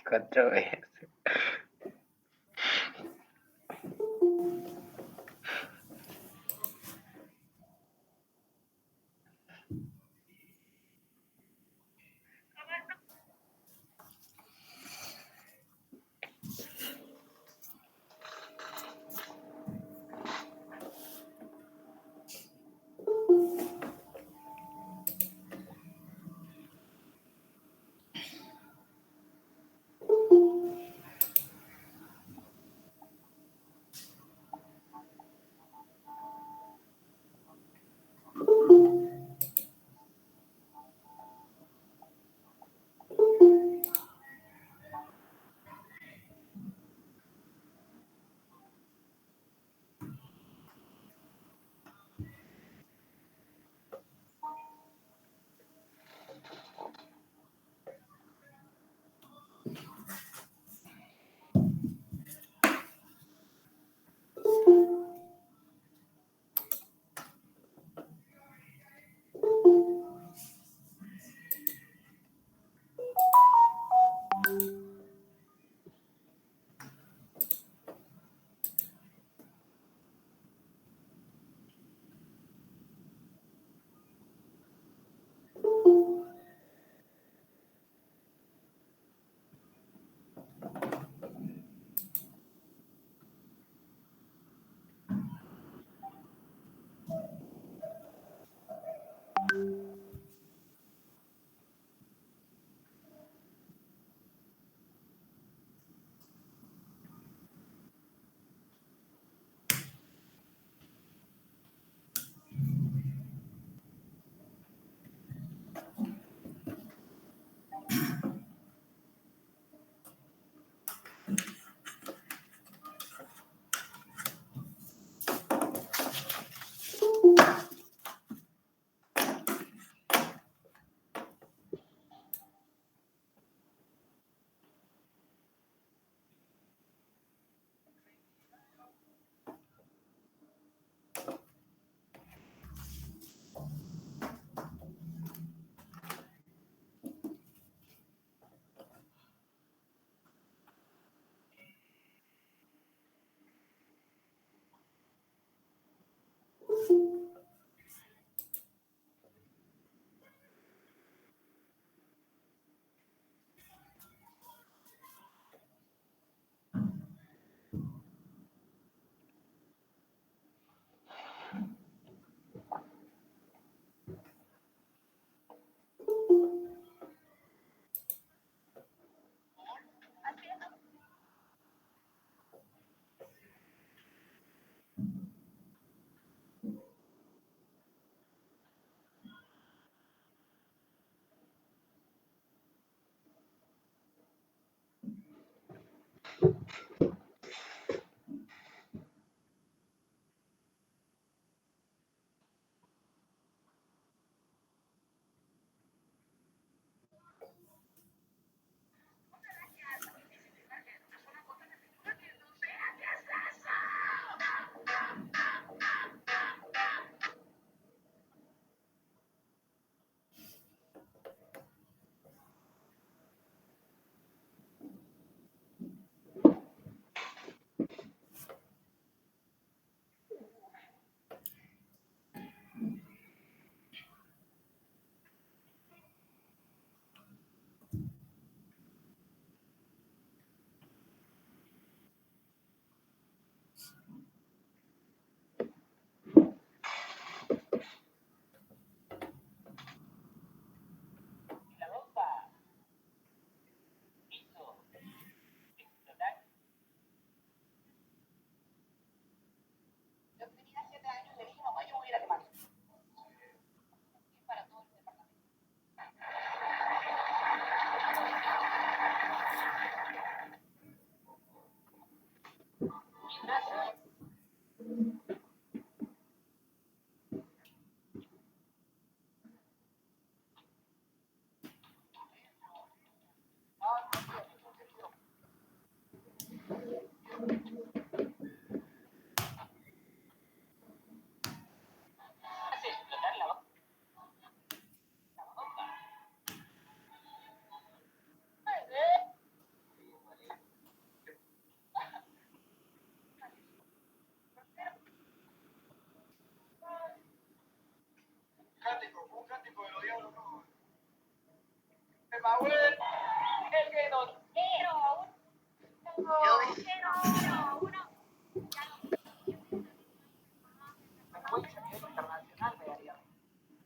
4 veces.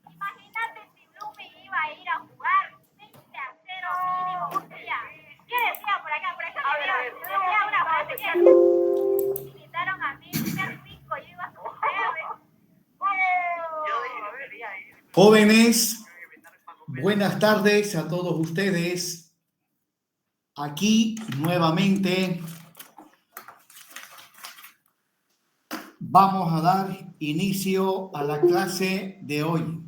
Imagínate si Blumi iba a ir a jugar 20-0 mínimo un día. ¿Qué decía por acá? Por ejemplo, decía una frase que invitaron a mí, qué rico, yo iba a comer. Jóvenes, buenas tardes a todos ustedes. Aquí nuevamente vamos a dar inicio a la clase de hoy.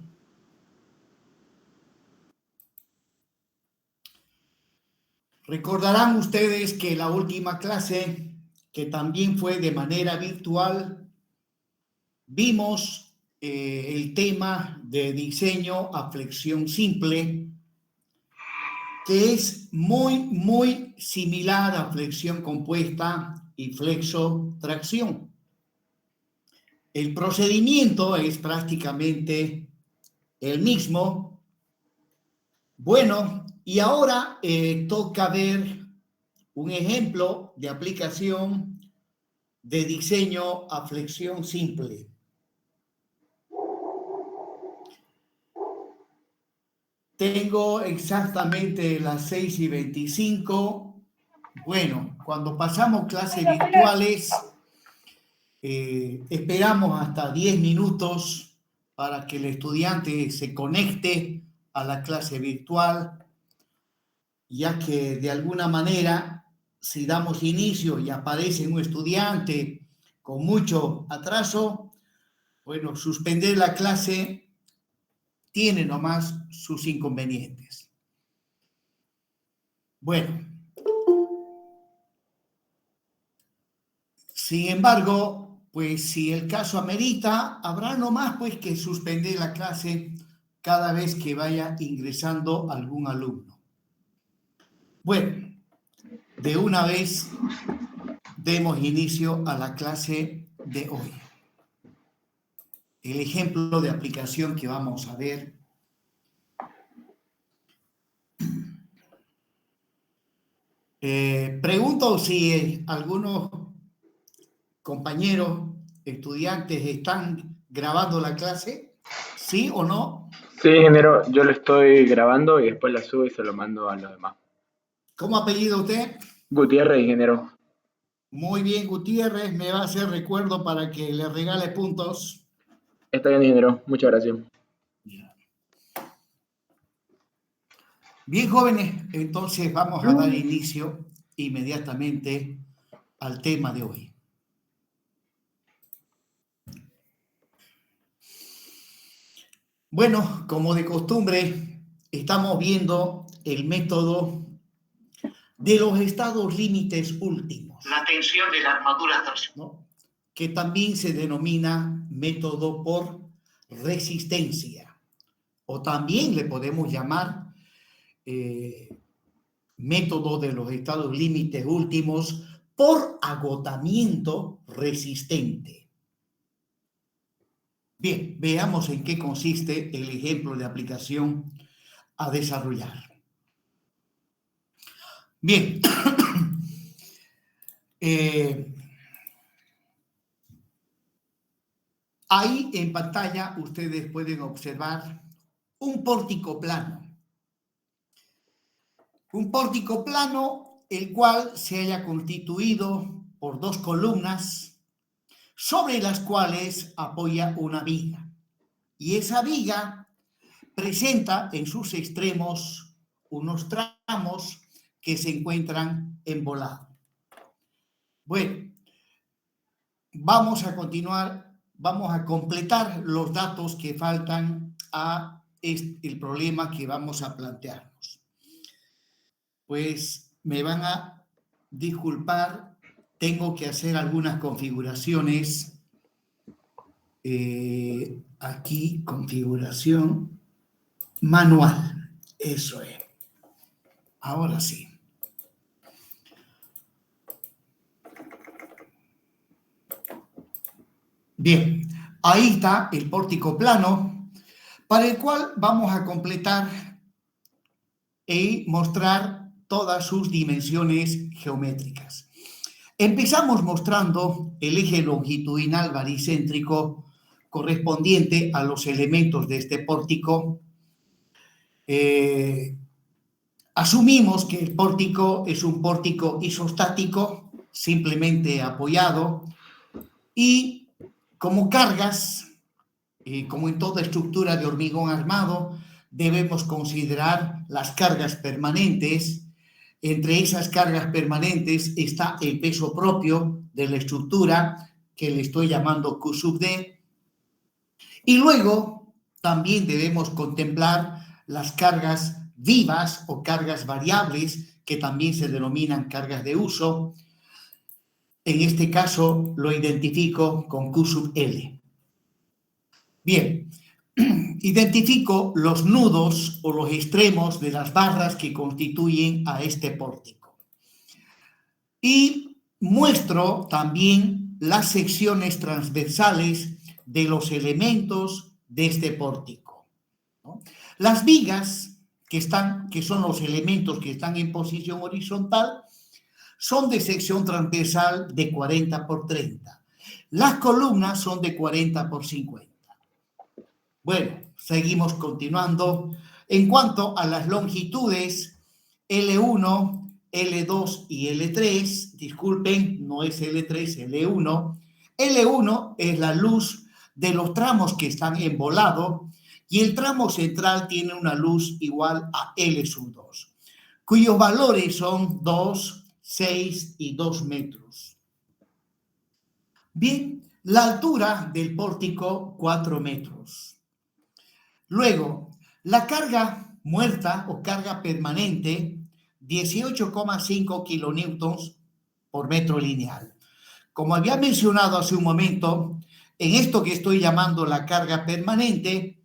Recordarán ustedes que la última clase, que también fue de manera virtual, vimos el tema de diseño a flexión simple, que es muy similar a flexión compuesta y flexo-tracción. El procedimiento es prácticamente el mismo. Bueno, y ahora toca ver un ejemplo de aplicación de diseño a flexión simple. Tengo exactamente las 6:25. Bueno, cuando pasamos clases virtuales, esperamos hasta 10 minutos para que el estudiante se conecte a la clase virtual, ya que de alguna manera, si damos inicio y aparece un estudiante con mucho atraso, bueno, suspender la clase tiene nomás sus inconvenientes. Bueno, sin embargo, pues si el caso amerita, habrá nomás pues que suspender la clase cada vez que vaya ingresando algún alumno. Bueno, de una vez demos inicio a la clase de hoy. El ejemplo de aplicación que vamos a ver pregunto si algunos compañeros, estudiantes están grabando la clase, ¿sí o no? Sí, ingeniero, yo lo estoy grabando y después la subo y se lo mando a los demás. ¿Cómo apellida usted? Gutiérrez, ingeniero. Muy bien, Gutiérrez, me va a hacer recuerdo para que le regale puntos. Está bien, ingeniero. Muchas gracias. Bien, jóvenes, entonces vamos a dar inicio inmediatamente al tema de hoy. Bueno, como de costumbre, estamos viendo el método de los estados límites últimos. La tensión de la armadura torsional, ¿no? Que también se denomina método por resistencia, o también le podemos llamar método de los estados límites últimos por agotamiento resistente. Bien, veamos en qué consiste el ejemplo de aplicación a desarrollar. Bien, ahí en pantalla ustedes pueden observar un pórtico plano. Un pórtico plano el cual se haya constituido por dos columnas sobre las cuales apoya una viga. Y esa viga presenta en sus extremos unos tramos que se encuentran embolados. Bueno, vamos a continuar, vamos a completar los datos que faltan a el problema que vamos a plantearnos. Pues me van a disculpar, tengo que hacer algunas configuraciones. Aquí, configuración manual, eso es. Ahora sí. Bien, ahí está el pórtico plano, para el cual vamos a completar y mostrar todas sus dimensiones geométricas. Empezamos mostrando el eje longitudinal baricéntrico correspondiente a los elementos de este pórtico. Asumimos que el pórtico es un pórtico isostático, simplemente apoyado, y como cargas, como en toda estructura de hormigón armado, debemos considerar las cargas permanentes. Entre esas cargas permanentes está el peso propio de la estructura, que le estoy llamando Q sub D. Y luego también debemos contemplar las cargas vivas o cargas variables, que también se denominan cargas de uso. En este caso lo identifico con Q sub L. Bien, identifico los nudos o los extremos de las barras que constituyen a este pórtico. Y muestro también las secciones transversales de los elementos de este pórtico, ¿no? Las vigas que son los elementos que están en posición horizontal son de sección transversal de 40 por 30. Las columnas son de 40 por 50. Bueno, seguimos continuando. En cuanto a las longitudes, L1, L2 y L3, disculpen, no es L3, L1. L1 es la luz de los tramos que están en volado y el tramo central tiene una luz igual a L sub 2, cuyos valores son 2, 6 y 2 metros. Bien, la altura del pórtico, 4 metros. Luego, la carga muerta o carga permanente, 18,5 kilonewtons por metro lineal. Como había mencionado hace un momento, en esto que estoy llamando la carga permanente,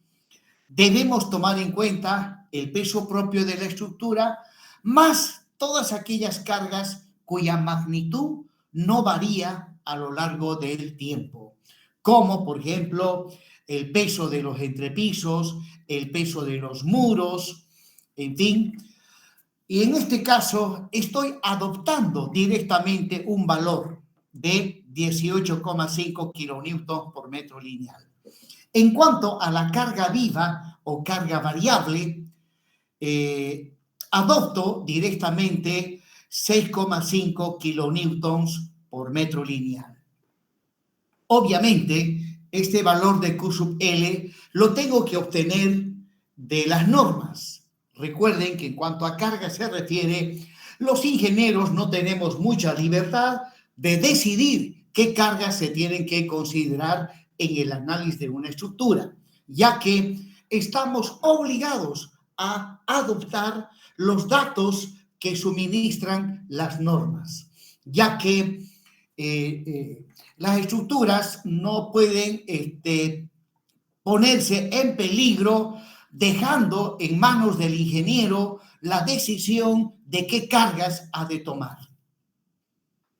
debemos tomar en cuenta el peso propio de la estructura, más todas aquellas cargas cuya magnitud no varía a lo largo del tiempo, como por ejemplo el peso de los entrepisos, el peso de los muros, en fin. Y en este caso estoy adoptando directamente un valor de 18,5 kilonewtons por metro lineal. En cuanto a la carga viva o carga variable, adopto directamente 6,5 kilonewtons por metro lineal. Obviamente, este valor de Q sub L lo tengo que obtener de las normas. Recuerden que en cuanto a carga se refiere, los ingenieros no tenemos mucha libertad de decidir qué cargas se tienen que considerar en el análisis de una estructura, ya que estamos obligados a adoptar los datos que suministran las normas, ya que las estructuras no pueden ponerse en peligro dejando en manos del ingeniero la decisión de qué cargas ha de tomar.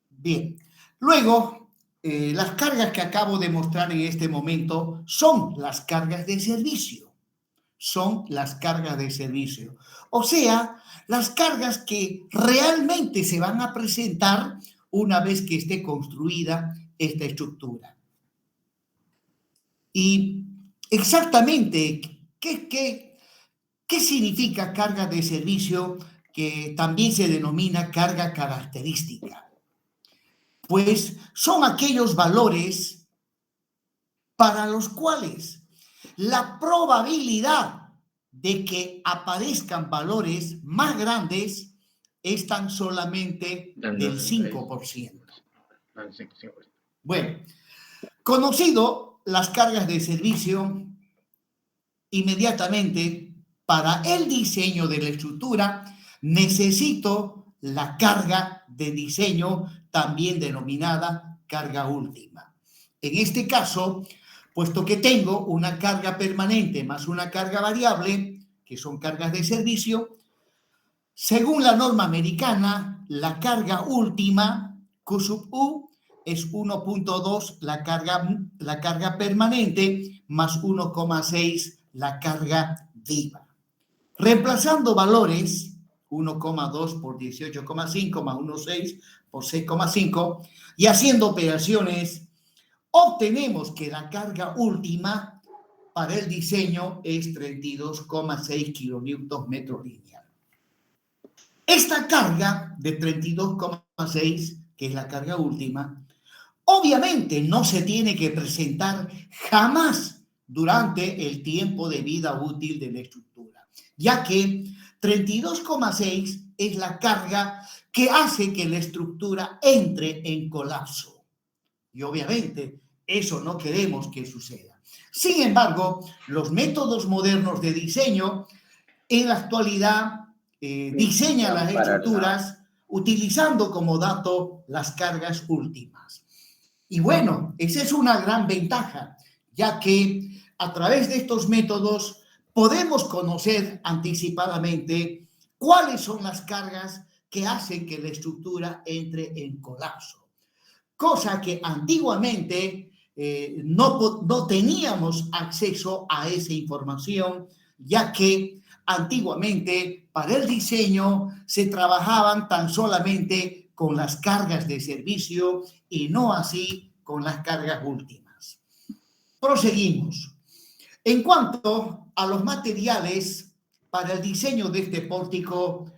Bien, luego las cargas que acabo de mostrar en este momento son las cargas de servicio. Son las cargas de servicio. O sea, las cargas que realmente se van a presentar una vez que esté construida esta estructura. Y exactamente, ¿qué significa carga de servicio, que también se denomina carga característica? Pues son aquellos valores para los cuales la probabilidad de que aparezcan valores más grandes es tan solamente del 5%. Bueno, conocido las cargas de servicio, inmediatamente para el diseño de la estructura necesito la carga de diseño, también denominada carga última. En este caso, puesto que tengo una carga permanente más una carga variable, que son cargas de servicio, según la norma americana, la carga última, Q sub U, es 1.2 la carga permanente más 1,6 la carga viva. Reemplazando valores, 1,2 por 18,5 más 1,6 por 6,5 y haciendo operaciones obtenemos que la carga última para el diseño es 32,6 kilonewtons metro lineal. Esta carga de 32,6, que es la carga última, obviamente no se tiene que presentar jamás durante el tiempo de vida útil de la estructura, ya que 32,6 es la carga que hace que la estructura entre en colapso. Y obviamente eso no queremos que suceda. Sin embargo, los métodos modernos de diseño en la actualidad diseñan las estructuras utilizando como dato las cargas últimas. Y bueno, esa es una gran ventaja, ya que a través de estos métodos podemos conocer anticipadamente cuáles son las cargas que hacen que la estructura entre en colapso. Cosa que antiguamente no teníamos acceso a esa información, ya que antiguamente para el diseño se trabajaban tan solamente con las cargas de servicio y no así con las cargas últimas. Proseguimos. En cuanto a los materiales, para el diseño de este pórtico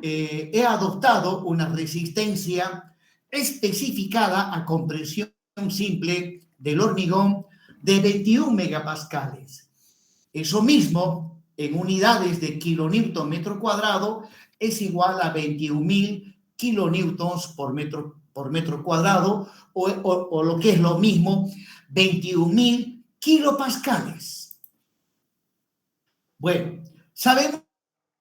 he adoptado una resistencia especificada a compresión simple del hormigón de 21 megapascales. Eso mismo, en unidades de kilonewton metro cuadrado, es igual a 21.000 kilonewtons por metro cuadrado, o lo que es lo mismo, 21.000 kilopascales. Bueno, sabemos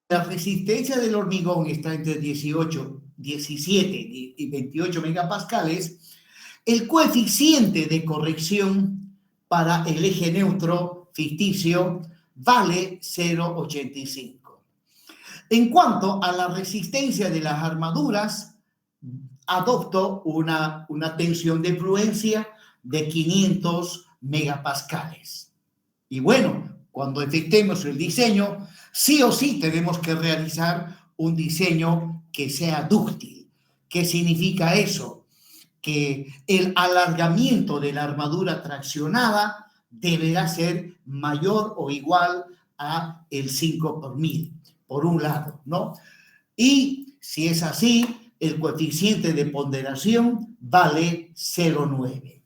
que la resistencia del hormigón está entre 18, 17 y 28 megapascales. El coeficiente de corrección para el eje neutro ficticio vale 0,85. En cuanto a la resistencia de las armaduras, adopto una tensión de fluencia de 500 megapascales. Y bueno, cuando efectuemos el diseño, sí o sí tenemos que realizar un diseño que sea dúctil. ¿Qué significa eso? Que el alargamiento de la armadura traccionada deberá ser mayor o igual a el 5 por 1000, por un lado, ¿no? Y si es así, el coeficiente de ponderación vale 0,9.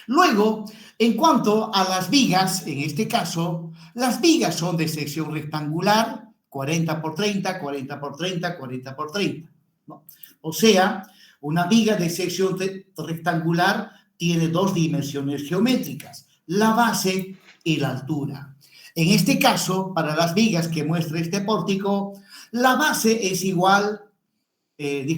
Luego, en cuanto a las vigas, en este caso, las vigas son de sección rectangular, 40 por 30, 40 por 30, 40 por 30, ¿no? O sea, una viga de sección rectangular tiene dos dimensiones geométricas, la base y la altura. En este caso, para las vigas que muestra este pórtico, la base es igual, en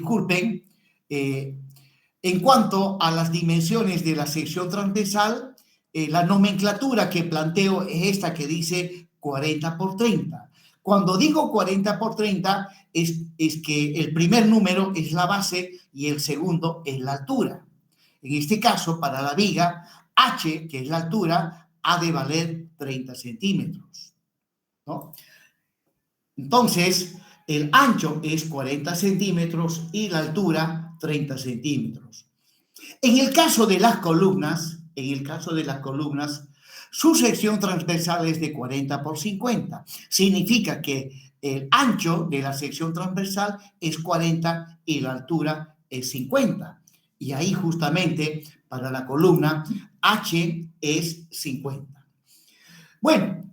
cuanto a las dimensiones de la sección transversal, la nomenclatura que planteo es esta que dice 40 por 30. Cuando digo 40 por 30 es que el primer número es la base y el segundo es la altura. En este caso, para la viga, H, que es la altura, ha de valer 30 centímetros, ¿no? Entonces, el ancho es 40 centímetros y la altura 30 centímetros. En el caso de las columnas, su sección transversal es de 40 por 50. Significa que el ancho de la sección transversal es 40 y la altura es 50. Y ahí justamente para la columna H es 50. Bueno,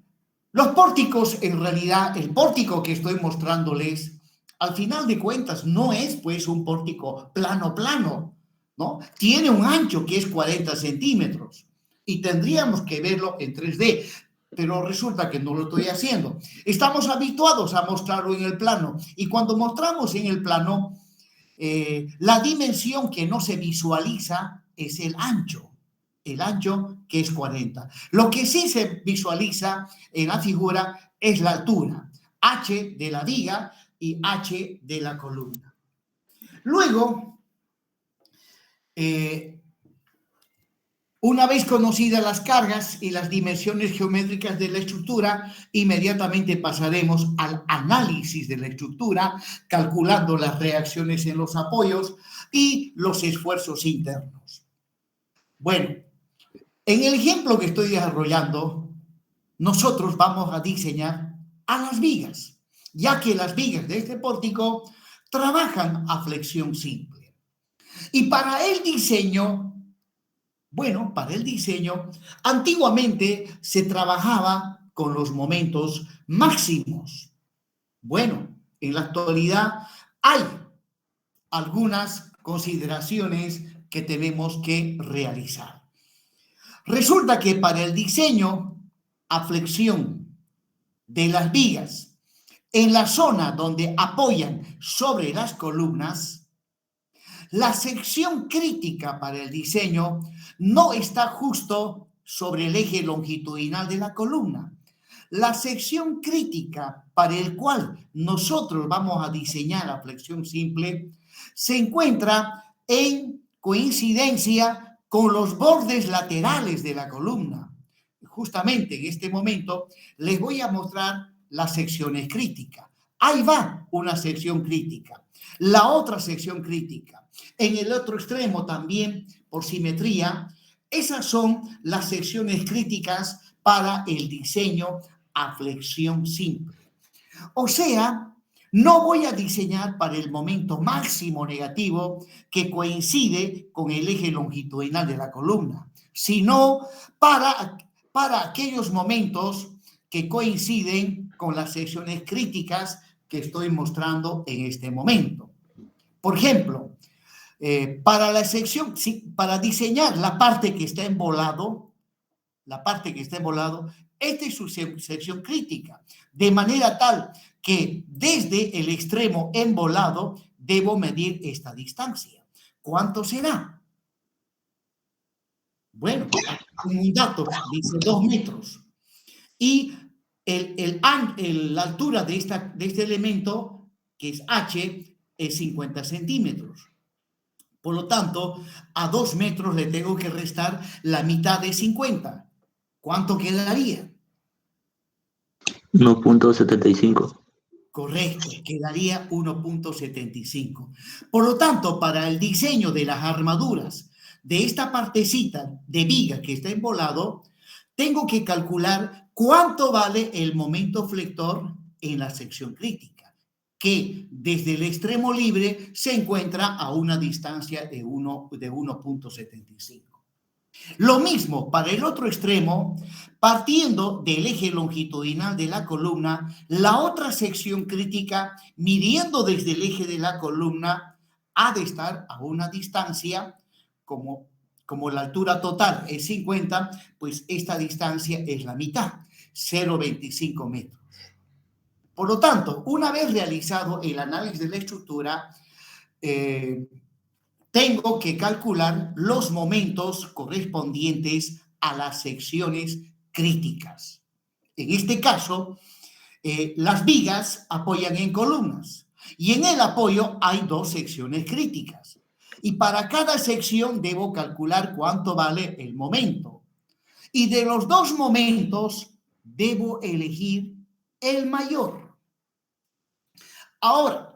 los pórticos, en realidad, el pórtico que estoy mostrándoles, al final de cuentas, no es pues un pórtico plano, ¿no? Tiene un ancho que es 40 centímetros y tendríamos que verlo en 3D, pero resulta que no lo estoy haciendo. Estamos habituados a mostrarlo en el plano y cuando mostramos en el plano, la dimensión que no se visualiza es el ancho que es 40. Lo que sí se visualiza en la figura es la altura, H de la viga y H de la columna. Luego, Una vez conocidas las cargas y las dimensiones geométricas de la estructura, inmediatamente pasaremos al análisis de la estructura, calculando las reacciones en los apoyos y los esfuerzos internos. Bueno, en el ejemplo que estoy desarrollando, nosotros vamos a diseñar a las vigas, ya que las vigas de este pórtico trabajan a flexión simple. Y para el diseño, antiguamente se trabajaba con los momentos máximos. Bueno, en la actualidad hay algunas consideraciones que tenemos que realizar. Resulta que para el diseño a flexión de las vigas en la zona donde apoyan sobre las columnas, la sección crítica para el diseño no está justo sobre el eje longitudinal de la columna. La sección crítica para el cual nosotros vamos a diseñar la flexión simple se encuentra en coincidencia con los bordes laterales de la columna. Justamente en este momento les voy a mostrar las secciones críticas. Ahí va una sección crítica. La otra sección crítica. En el otro extremo también, por simetría, esas son las secciones críticas para el diseño a flexión simple. O sea, no voy a diseñar para el momento máximo negativo que coincide con el eje longitudinal de la columna, sino para aquellos momentos que coinciden con las secciones críticas que estoy mostrando en este momento. Por ejemplo, para diseñar la parte que está embolado, esta es su sección crítica, de manera tal que desde el extremo embolado debo medir esta distancia. ¿Cuánto será? Bueno, un dato dice 2 metros. Y la altura de este elemento, que es H, es 50 centímetros. Por lo tanto, a 2 metros le tengo que restar la mitad de 50. ¿Cuánto quedaría? 1.75. Correcto, quedaría 1.75. Por lo tanto, para el diseño de las armaduras de esta partecita de viga que está embolado, tengo que calcular cuánto vale el momento flector en la sección crítica, que desde el extremo libre se encuentra a una distancia de 1.75. Lo mismo para el otro extremo, partiendo del eje longitudinal de la columna, la otra sección crítica, midiendo desde el eje de la columna, ha de estar a una distancia, como la altura total es 50, pues esta distancia es la mitad, 0,25 metros. Por lo tanto, una vez realizado el análisis de la estructura, tengo que calcular los momentos correspondientes a las secciones críticas. En este caso, las vigas apoyan en columnas y en el apoyo hay 2 secciones críticas. Y para cada sección debo calcular cuánto vale el momento. Y de los 2 momentos debo elegir el mayor. Ahora,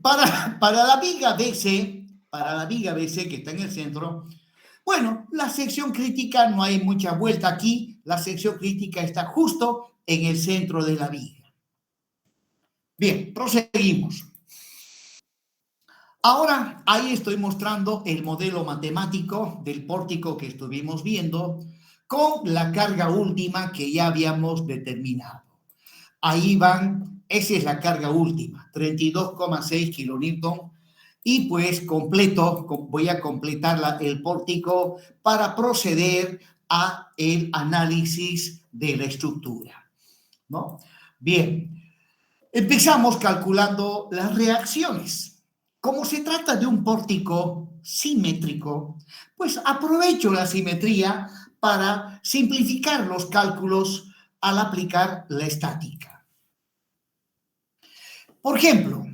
para la viga BC, que está en el centro, bueno, la sección crítica no hay mucha vuelta aquí, la sección crítica está justo en el centro de la viga. Bien, proseguimos. Ahora, ahí estoy mostrando el modelo matemático del pórtico que estuvimos viendo con la carga última que ya habíamos determinado. Ahí van, esa es la carga última, 32,6 kilonewton. Y pues voy a completar el pórtico para proceder a el análisis de la estructura, ¿no? Bien, empezamos calculando las reacciones. Como se trata de un pórtico simétrico, pues aprovecho la simetría para simplificar los cálculos al aplicar la estática. Por ejemplo,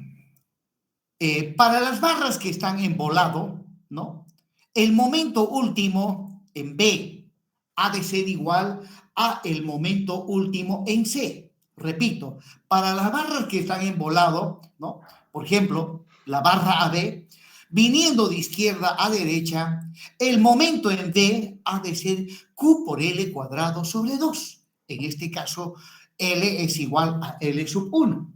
para las barras que están en volado, ¿no? El momento último en B ha de ser igual a el momento último en C. Repito, para las barras que están en volado, ¿no? Por ejemplo, la barra AB, viniendo de izquierda a derecha, el momento en D ha de ser Q por L cuadrado sobre 2. En este caso, L es igual a L sub 1.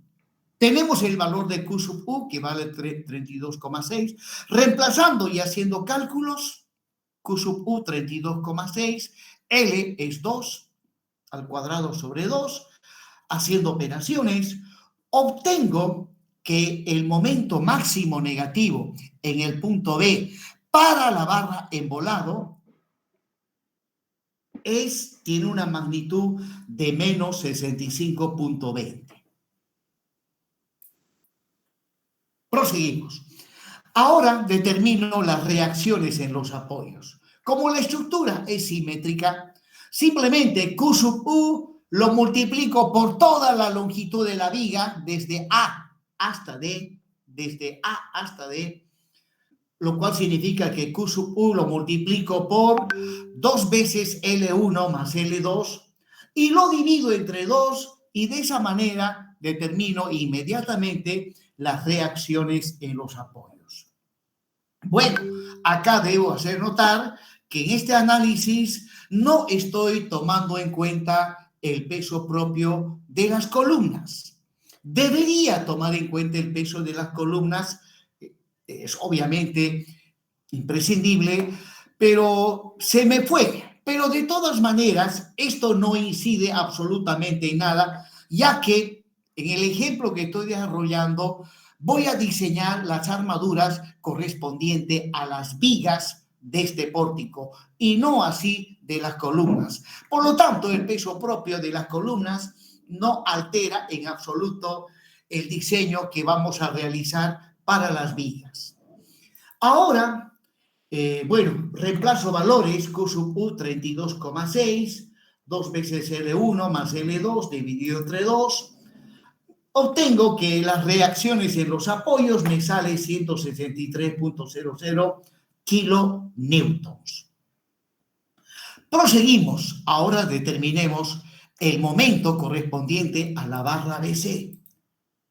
Tenemos el valor de Q sub U, que vale 32,6. Reemplazando y haciendo cálculos, Q sub U 32,6, L es 2 al cuadrado sobre 2. Haciendo operaciones, obtengo que el momento máximo negativo en el punto B para la barra en volado tiene una magnitud de menos 65,20. Proseguimos. Ahora determino las reacciones en los apoyos. Como la estructura es simétrica, simplemente Q sub U lo multiplico por toda la longitud de la viga desde A hasta D, lo cual significa que Q sub U lo multiplico por 2 veces L1 más L2 y lo divido entre 2 y de esa manera determino inmediatamente las reacciones en los apoyos. Bueno, acá debo hacer notar que en este análisis no estoy tomando en cuenta el peso propio de las columnas. Debería tomar en cuenta el peso de las columnas, es obviamente imprescindible, pero se me fue. Pero de todas maneras, esto no incide absolutamente en nada, ya que en el ejemplo que estoy desarrollando voy a diseñar las armaduras correspondientes a las vigas de este pórtico y no así de las columnas. Por lo tanto, el peso propio de las columnas no altera en absoluto el diseño que vamos a realizar para las vigas. Ahora, reemplazo valores Q sub U 32,6, 2 veces L1 más L2 dividido entre 2. Obtengo que las reacciones en los apoyos me sale 163,00 kilonewtons. Proseguimos. Ahora determinemos el momento correspondiente a la barra BC.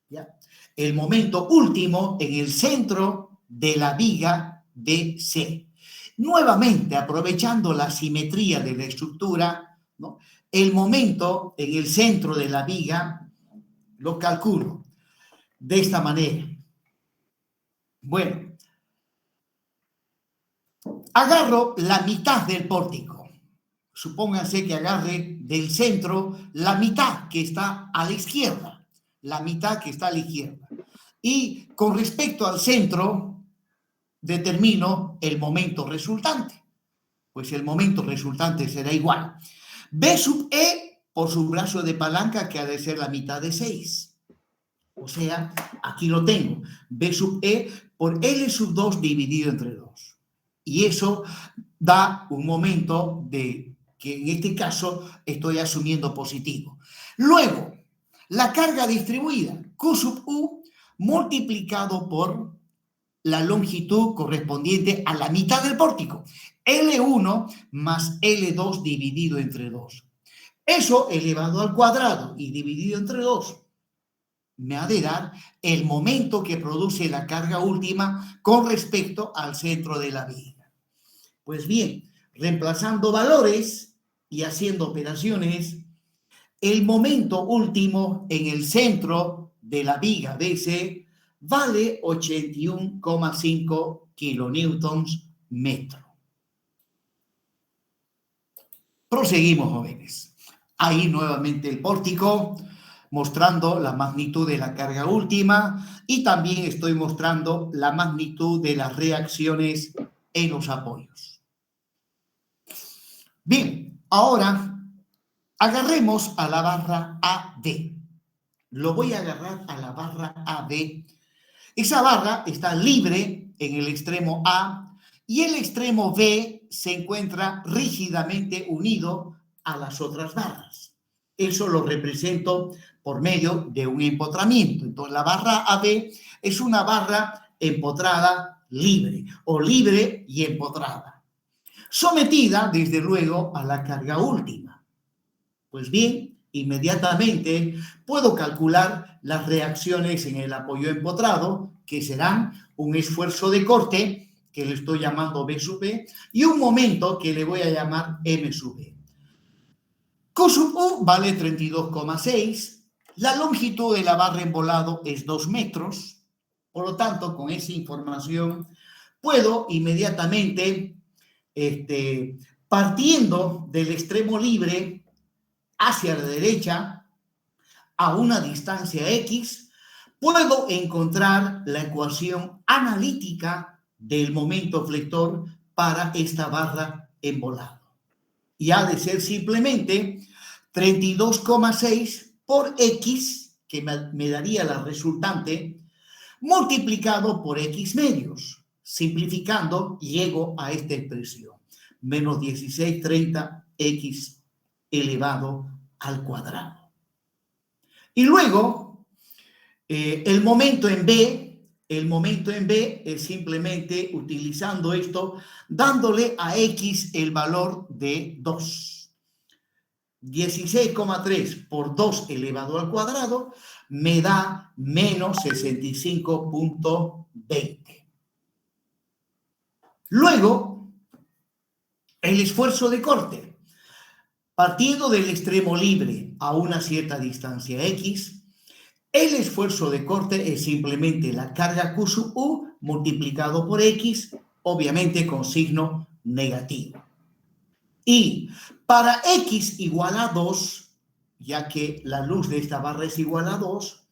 ¿Ya? El momento último en el centro de la viga BC. Nuevamente, aprovechando la simetría de la estructura, ¿no? El momento en el centro de la viga lo calculo de esta manera. Bueno, agarro la mitad del pórtico. Supónganse que agarre del centro la mitad que está a la izquierda. Y con respecto al centro, determino el momento resultante. Pues el momento resultante será igual. B sub E por su brazo de palanca, que ha de ser la mitad de 6. O sea, aquí lo tengo. B sub E por L sub 2 dividido entre 2. Y eso da un momento de que en este caso estoy asumiendo positivo. Luego, la carga distribuida, Q sub U multiplicado por la longitud correspondiente a la mitad del pórtico, L1 más L2 dividido entre 2. Eso elevado al cuadrado y dividido entre 2 me ha de dar el momento que produce la carga última con respecto al centro de la viga. Pues bien, reemplazando valores y haciendo operaciones, el momento último en el centro de la viga BC vale 81,5 kilonewtons metro. Proseguimos, jóvenes. Ahí nuevamente el pórtico, mostrando la magnitud de la carga última y también estoy mostrando la magnitud de las reacciones en los apoyos. Bien, ahora agarremos a la barra AB. Lo voy a agarrar a la barra AB. Esa barra está libre en el extremo A y el extremo B se encuentra rígidamente unido a las otras barras. Eso lo represento por medio de un empotramiento. Entonces, la barra AB es una barra empotrada libre o libre y empotrada. sometida desde luego a la carga última. Pues bien, inmediatamente puedo calcular las reacciones en el apoyo empotrado, que serán un esfuerzo de corte, que le estoy llamando B sub B, y un momento que le voy a llamar M sub B. Q sub U vale 32,6. La longitud de la barra en volado es 2 metros. Por lo tanto, con esa información puedo inmediatamente, partiendo del extremo libre hacia la derecha a una distancia X, puedo encontrar la ecuación analítica del momento flector para esta barra en volado. Y ha de ser simplemente 32,6 por X, que me daría la resultante, multiplicado por X medios. Simplificando, llego a esta expresión. Menos 1630 X elevado al cuadrado. Y luego, el momento en B es simplemente utilizando esto, dándole a X el valor de 2. 16,3 por 2 elevado al cuadrado me da menos 65,20. Luego, el esfuerzo de corte. Partiendo del extremo libre a una cierta distancia X, el esfuerzo de corte es simplemente la carga Q sub U multiplicado por X, obviamente con signo negativo. Y para X igual a 2, ya que la luz de esta barra es igual a 2,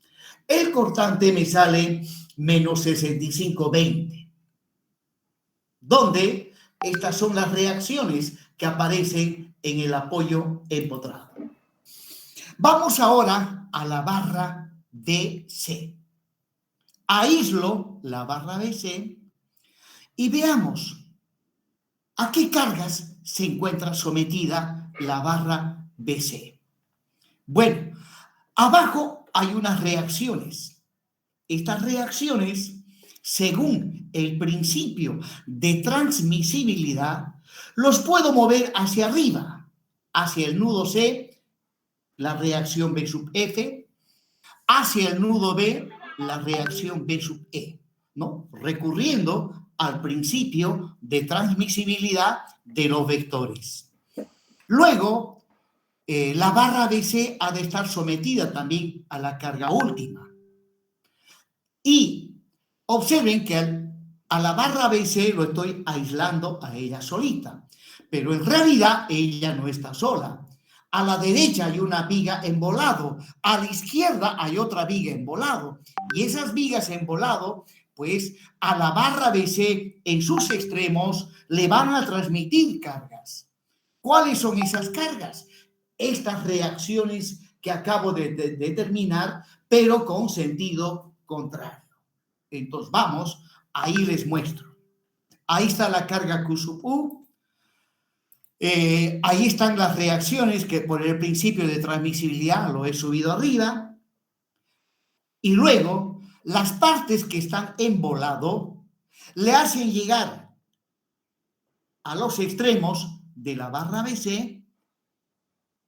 el cortante me sale menos 65,20. Donde estas son las reacciones que aparecen en el apoyo empotrado. Vamos ahora a la barra BC. Aíslo la barra BC y veamos a qué cargas se encuentra sometida la barra BC. Bueno, abajo hay unas reacciones. Estas reacciones, según el principio de transmisibilidad, los puedo mover hacia arriba, hacia el nudo C, la reacción B sub F, hacia el nudo B, la reacción B sub E, ¿no? Recurriendo al principio de transmisibilidad de los vectores. Luego, la barra BC ha de estar sometida también a la carga última. Y observen que a la barra BC lo estoy aislando a ella solita, pero en realidad ella no está sola. A la derecha hay una viga en volado, a la izquierda hay otra viga en volado, y esas vigas en volado, pues a la barra BC en sus extremos le van a transmitir cargas. ¿Cuáles son esas cargas? Estas reacciones que acabo de determinar, pero con sentido contrario. Entonces vamos, ahí les muestro. Ahí está la carga Q sub U. Ahí están las reacciones que por el principio de transmisibilidad lo he subido arriba. Y luego, las partes que están en volado le hacen llegar a los extremos de la barra BC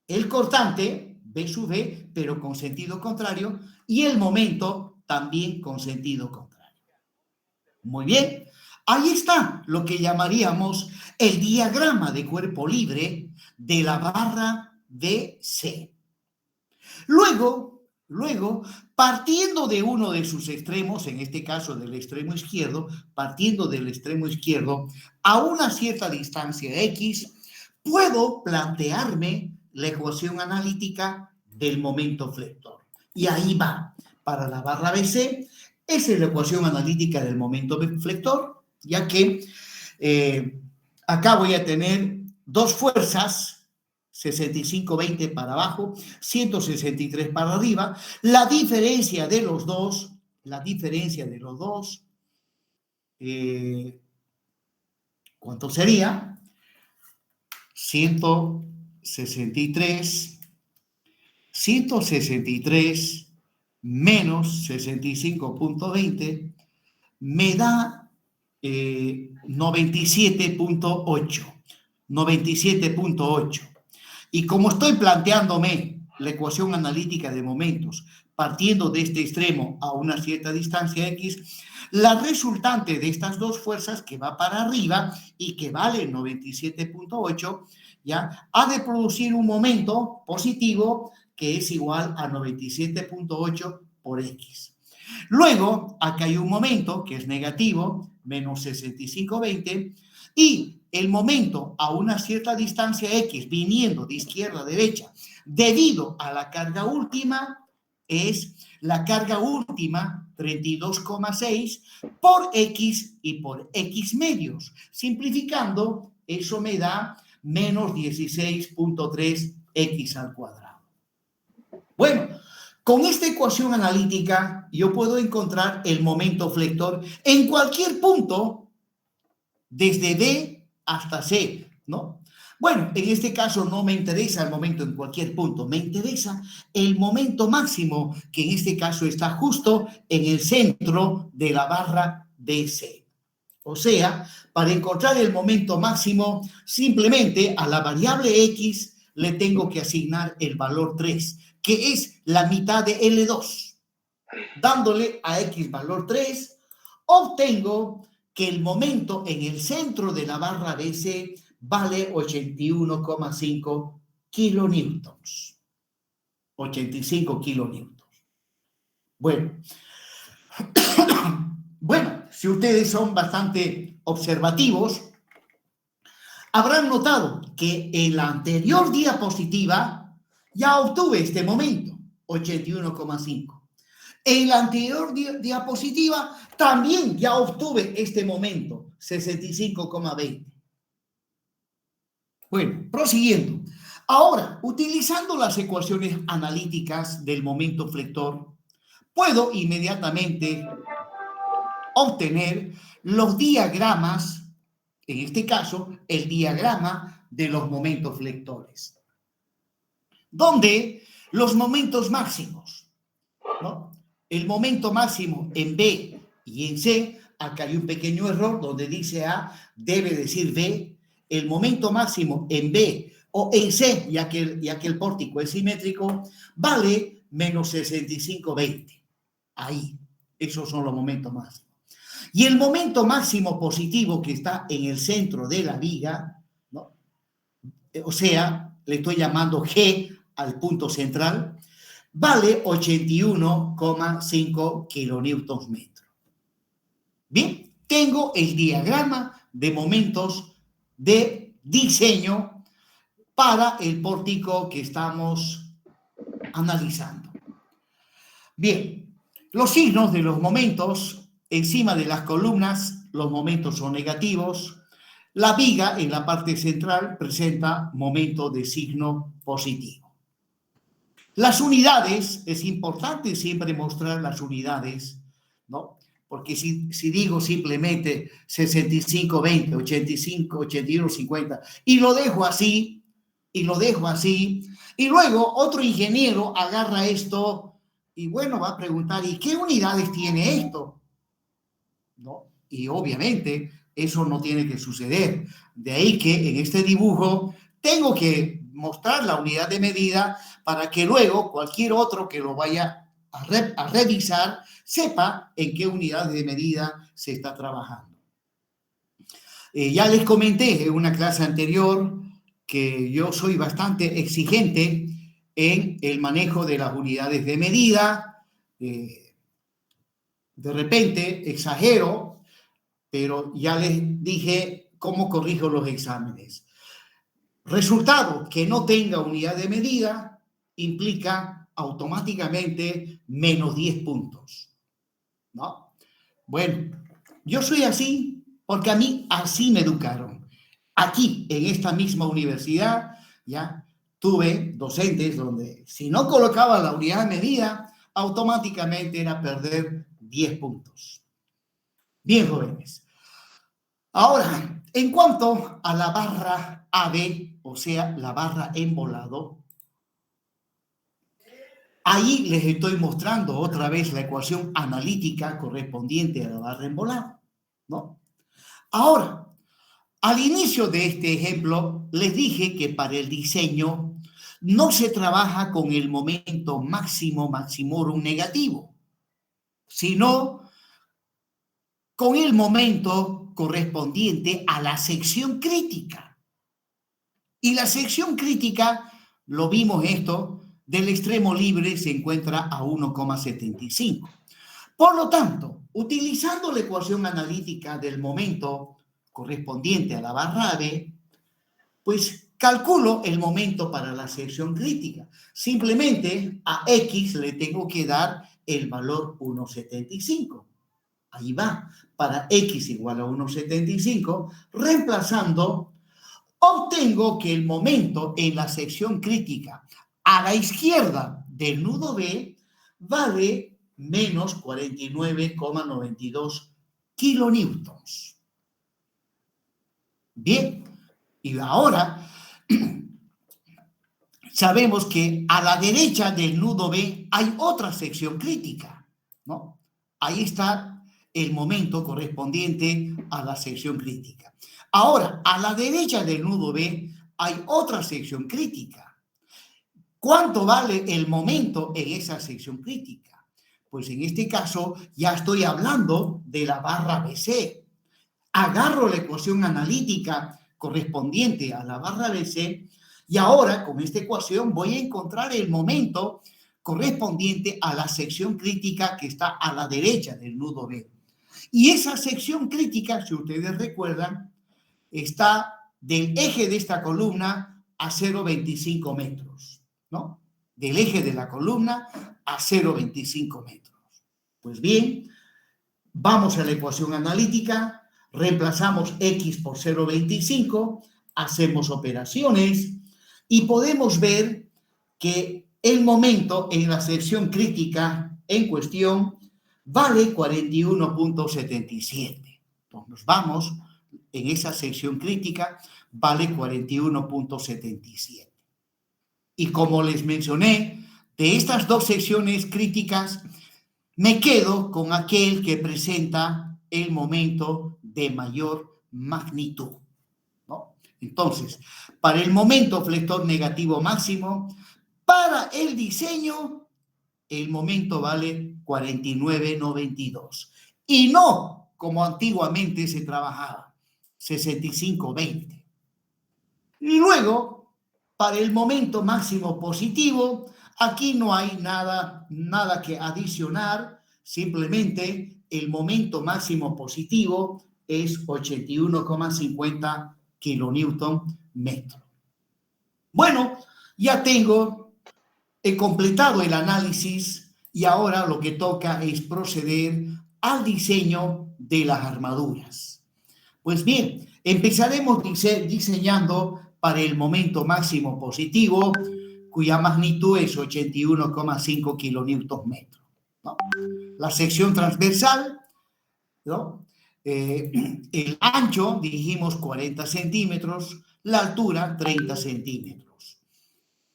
el cortante B sub B, pero con sentido contrario, y el momento también con sentido contrario. Muy bien, ahí está lo que llamaríamos el diagrama de cuerpo libre de la barra BC. Luego, partiendo de uno de sus extremos, en este caso del extremo izquierdo, partiendo del extremo izquierdo a una cierta distancia X, puedo plantearme la ecuación analítica del momento flector. Y ahí va, para la barra BC, esa es la ecuación analítica del momento flector, ya que acá voy a tener dos fuerzas, 65-20 para abajo, 163 para arriba. La diferencia de los dos, ¿cuánto sería? 163 menos 65,20 me da 97,8. 97.8. Y como estoy planteándome la ecuación analítica de momentos partiendo de este extremo a una cierta distancia X, la resultante de estas dos fuerzas que va para arriba y que vale 97.8, ¿ya? Ha de producir un momento positivo que es igual a 97.8 por X. Luego, acá hay un momento que es negativo, menos 65,20, y el momento a una cierta distancia X, viniendo de izquierda a derecha, debido a la carga última, es la carga última 32,6 por X y por X medios. Simplificando, eso me da menos 16.3 X al cuadrado. Bueno, con esta ecuación analítica yo puedo encontrar el momento flector en cualquier punto, desde B hasta C, ¿no? Bueno, en este caso no me interesa el momento en cualquier punto, me interesa el momento máximo, que en este caso está justo en el centro de la barra DC. O sea, para encontrar el momento máximo, simplemente a la variable X le tengo que asignar el valor 3, que es la mitad de L2. Dándole a X valor 3, obtengo que el momento en el centro de la barra BC vale 81,5 kilonewtons. 85 kilonewtons. Bueno, si ustedes son bastante observativos, habrán notado que en la anterior diapositiva ya obtuve este momento, 81,5. En la anterior diapositiva también ya obtuve este momento, 65,20. Bueno, prosiguiendo. Ahora, utilizando las ecuaciones analíticas del momento flector, puedo inmediatamente obtener los diagramas, en este caso, el diagrama de los momentos flectores, donde los momentos máximos, ¿no? El momento máximo en B y en C, acá hay un pequeño error donde dice A, debe decir B. El momento máximo en B o en C, ya que el pórtico es simétrico, vale menos 65,20. Ahí, esos son los momentos máximos. Y el momento máximo positivo que está en el centro de la viga, ¿no? O sea, le estoy llamando G al punto central, vale 81,5 kilonewtons metro. Bien, tengo el diagrama de momentos de diseño para el pórtico que estamos analizando. Bien, los signos de los momentos encima de las columnas, los momentos son negativos. La viga en la parte central presenta momento de signo positivo. Las unidades, es importante siempre mostrar las unidades, ¿no? Porque si digo simplemente 65,20, 85, 81,50 y lo dejo así, y luego otro ingeniero agarra esto y bueno, va a preguntar, ¿y qué unidades tiene esto? ¿No? Y obviamente eso no tiene que suceder. De ahí que en este dibujo tengo que mostrar la unidad de medida para que luego cualquier otro que lo vaya a revisar sepa en qué unidad de medida se está trabajando. Ya les comenté en una clase anterior que yo soy bastante exigente en el manejo de las unidades de medida. De repente exagero, pero ya les dije cómo corrijo los exámenes. Resultado, que no tenga unidad de medida implica automáticamente menos 10 puntos, ¿no? Bueno, yo soy así porque a mí así me educaron. Aquí, en esta misma universidad, ya tuve docentes donde si no colocaba la unidad de medida, automáticamente era perder 10 puntos. Bien, jóvenes. Ahora, en cuanto a la barra AB, o sea, la barra en volado, ahí les estoy mostrando otra vez la ecuación analítica correspondiente a la barra en volado, ¿no? Ahora, Al inicio de este ejemplo, les dije que para el diseño no se trabaja con el momento máximo maximorum negativo, sino con el momento correspondiente a la sección crítica. Y la sección crítica, lo vimos esto, del extremo libre se encuentra a 1,75. Por lo tanto, utilizando la ecuación analítica del momento correspondiente a la barra B, pues calculo el momento para la sección crítica. Simplemente a X le tengo que dar el valor 1,75. Ahí va, para X igual a 1,75, reemplazando, obtengo que el momento en la sección crítica a la izquierda del nudo B vale menos 49,92 kilonewtons. Bien, y ahora sabemos que a la derecha del nudo B hay otra sección crítica, ¿no? Ahí está el momento correspondiente a la sección crítica. Ahora, a la derecha del nudo B hay otra sección crítica. ¿Cuánto vale el momento en esa sección crítica? Pues en este caso ya estoy hablando de la barra BC. Agarro la ecuación analítica correspondiente a la barra BC y ahora con esta ecuación voy a encontrar el momento correspondiente a la sección crítica que está a la derecha del nudo B. Y esa sección crítica, si ustedes recuerdan, está del eje de esta columna a 0,25 metros, ¿no? Del eje de la columna a 0,25 metros. Pues bien, vamos a la ecuación analítica, reemplazamos X por 0,25, hacemos operaciones y podemos ver que el momento en la sección crítica en cuestión vale 41,77. Entonces nos vamos, en esa sección crítica vale 41,77. Y como les mencioné, de estas dos secciones críticas, me quedo con aquel que presenta el momento de mayor magnitud, ¿no? Entonces, para el momento flector negativo máximo, para el diseño, el momento vale 49,92. Y no como antiguamente se trabajaba, 65,20. Y luego, para el momento máximo positivo, aquí no hay nada que adicionar, simplemente el momento máximo positivo es 81,50 kilonewton metro. Bueno, ya he completado el análisis y ahora lo que toca es proceder al diseño de las armaduras. Pues bien, empezaremos diseñando para el momento máximo positivo, cuya magnitud es 81,5 kilonewton metro, ¿no? La sección transversal, ¿no? El ancho, dijimos 40 centímetros, la altura 30 centímetros.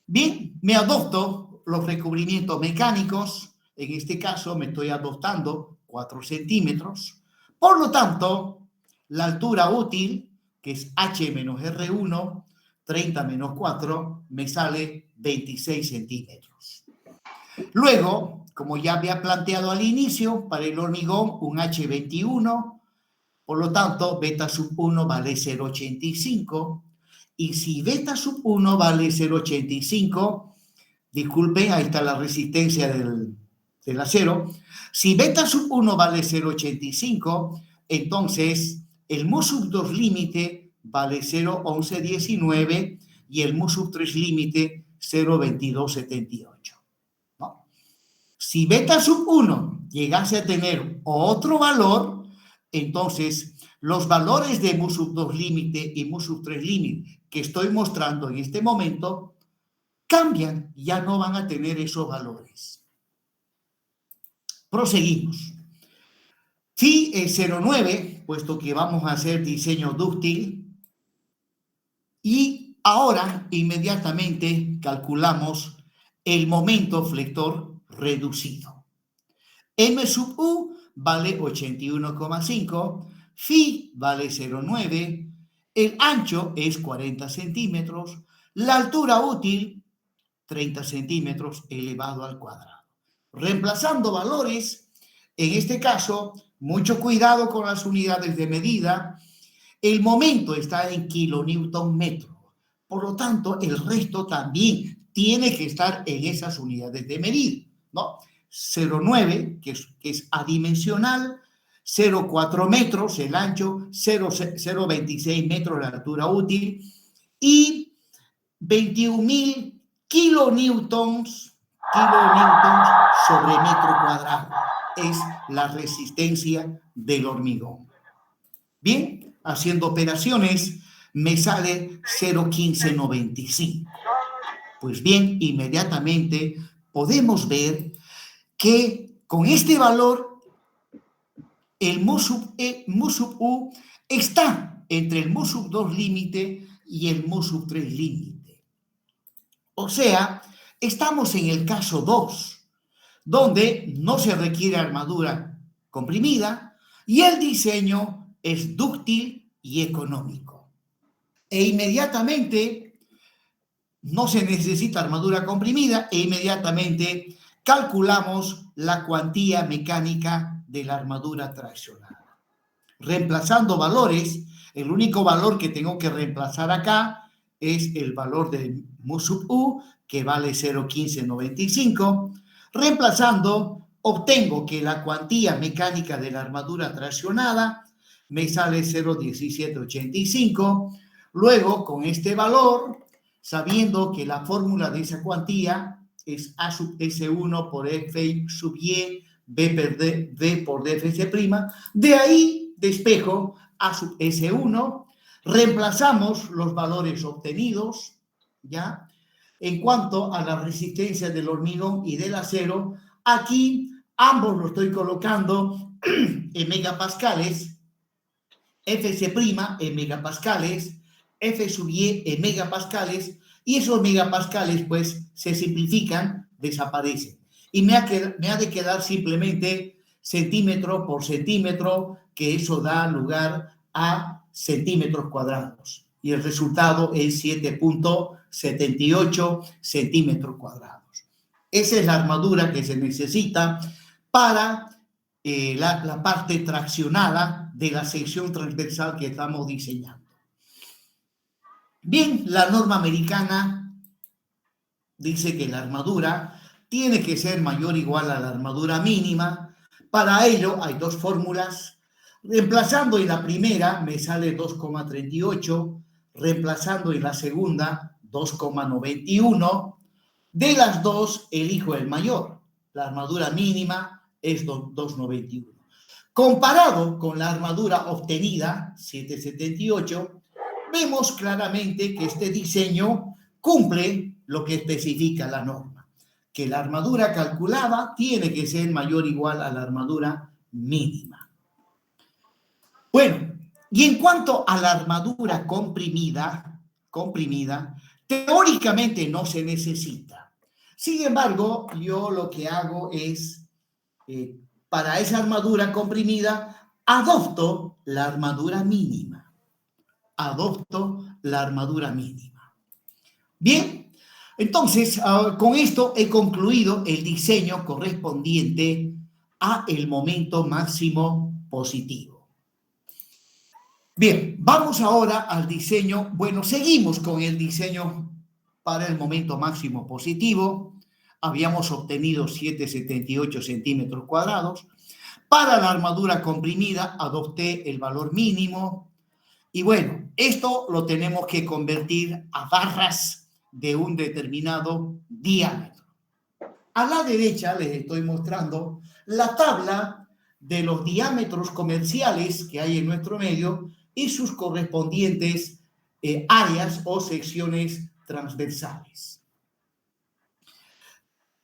Bien, me adopto los recubrimientos mecánicos, en este caso me estoy adoptando 4 centímetros, por lo tanto, la altura útil, que es H menos R1, 30 menos 4, me sale 26 centímetros. Luego, como ya había planteado al inicio, para el hormigón un H21, por lo tanto, beta sub 1 vale 0,85, y si beta sub 1 vale 0,85, disculpen, ahí está la resistencia del acero, si beta sub 1 vale 0,85, entonces el mu sub 2 límite vale 0,1119 y el mu sub 3 límite 0,2278. ¿No? Si beta sub 1 llegase a tener otro valor, entonces los valores de mu sub 2 límite y mu sub 3 límite que estoy mostrando en este momento cambian, ya no van a tener esos valores. Proseguimos. Phi es 0,9, puesto que vamos a hacer diseño dúctil. Y ahora inmediatamente calculamos el momento flector reducido. M sub U vale 81,5, Phi vale 0,9 el ancho es 40 centímetros, la altura útil 30 centímetros elevado al cuadrado. Reemplazando valores, en este caso, mucho cuidado con las unidades de medida. El momento está en kilonewton metro. Por lo tanto, el resto también tiene que estar en esas unidades de medida, ¿no? 0,9, que es adimensional, 0,4 metros el ancho, 0,26 metros la altura útil y 21.000 kilonewtons sobre metro cuadrado. Es la resistencia del hormigón. Bien, haciendo operaciones me sale 0,1595. Pues bien, inmediatamente podemos ver que con este valor el mu sub u está entre el mu sub 2 límite y el mu sub 3 límite. O sea, estamos en el caso 2, donde no se requiere armadura comprimida y el diseño es dúctil y económico. E inmediatamente no se necesita armadura comprimida e inmediatamente calculamos la cuantía mecánica de la armadura traccionada. Reemplazando valores, el único valor que tengo que reemplazar acá es el valor de mu sub u, que vale 0,1595. Reemplazando, obtengo que la cuantía mecánica de la armadura traccionada me sale 0,1785. Luego, con este valor, sabiendo que la fórmula de esa cuantía es A sub S1 por F sub Y, B por DFC', de ahí despejo A sub S1, reemplazamos los valores obtenidos, ¿ya? En cuanto a la resistencia del hormigón y del acero, aquí ambos lo estoy colocando en megapascales, FC' en megapascales, F sub Y en megapascales, y esos megapascales pues se simplifican, desaparecen. Y me ha de quedar simplemente centímetro por centímetro, que eso da lugar a centímetros cuadrados. Y el resultado es 7,78 centímetros cuadrados. Esa es la armadura que se necesita para la parte traccionada de la sección transversal que estamos diseñando. Bien, la norma americana dice que la armadura tiene que ser mayor o igual a la armadura mínima. Para ello hay dos fórmulas. Reemplazando en la primera me sale 2,38, reemplazando en la segunda 2,91. De las dos elijo el mayor. La armadura mínima es 2,91. Comparado con la armadura obtenida, 7,78, vemos claramente que este diseño cumple lo que especifica la norma, que la armadura calculada tiene que ser mayor o igual a la armadura mínima. Bueno, y en cuanto a la armadura comprimida, teóricamente no se necesita. Sin embargo, yo lo que hago es, para esa armadura comprimida, adopto la armadura mínima. Bien, entonces, con esto he concluido el diseño correspondiente a el momento máximo positivo. Bien, vamos ahora al diseño. Bueno, seguimos con el diseño para el momento máximo positivo. Habíamos obtenido 7,78 centímetros cuadrados. Para la armadura comprimida adopté el valor mínimo. Y bueno, esto lo tenemos que convertir a barras de un determinado diámetro. A la derecha les estoy mostrando la tabla de los diámetros comerciales que hay en nuestro medio y sus correspondientes áreas o secciones transversales.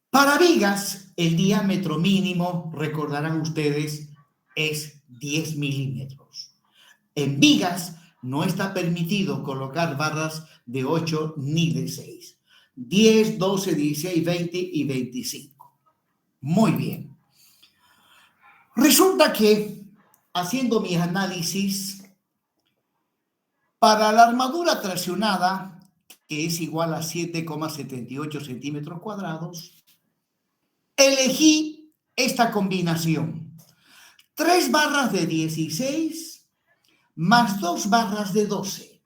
Para vigas, el diámetro mínimo, recordarán ustedes, es 10 milímetros. En vigas no está permitido colocar barras de 8 ni de 6. 10, 12, 16, 20 y 25. Muy bien. Resulta que, haciendo mis análisis, Para la armadura traccionada, que es igual a 7,78 centímetros cuadrados, elegí esta combinación. 3 barras de 16 más 2 barras de 12.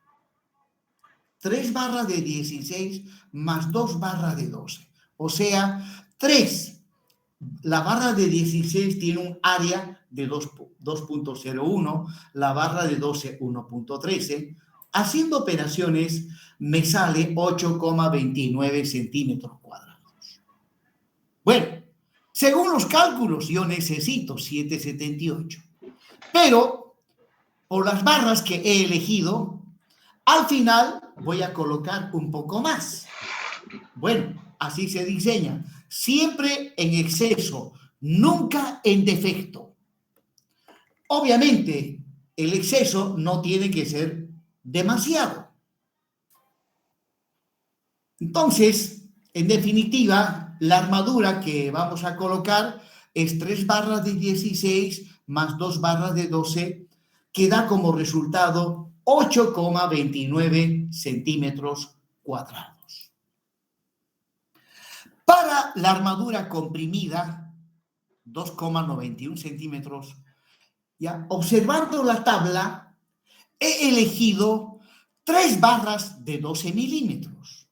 3 barras de 16 más 2 barras de 12. O sea, 3. La barra de 16 tiene un área de 2.01, la barra de 12 1.13. Haciendo operaciones me sale 8,29 centímetros cuadrados. Bueno, según los cálculos yo necesito 7,78. Pero por las barras que he elegido, al final voy a colocar un poco más. Bueno, así se diseña. Siempre en exceso, nunca en defecto. Obviamente, el exceso no tiene que ser demasiado. Entonces, en definitiva, la armadura que vamos a colocar es 3 barras de 16 más 2 barras de 12, que da como resultado 8,29 centímetros cuadrados. Para la armadura comprimida, 2,91 centímetros, ya observando la tabla, he elegido 3 barras de 12 milímetros.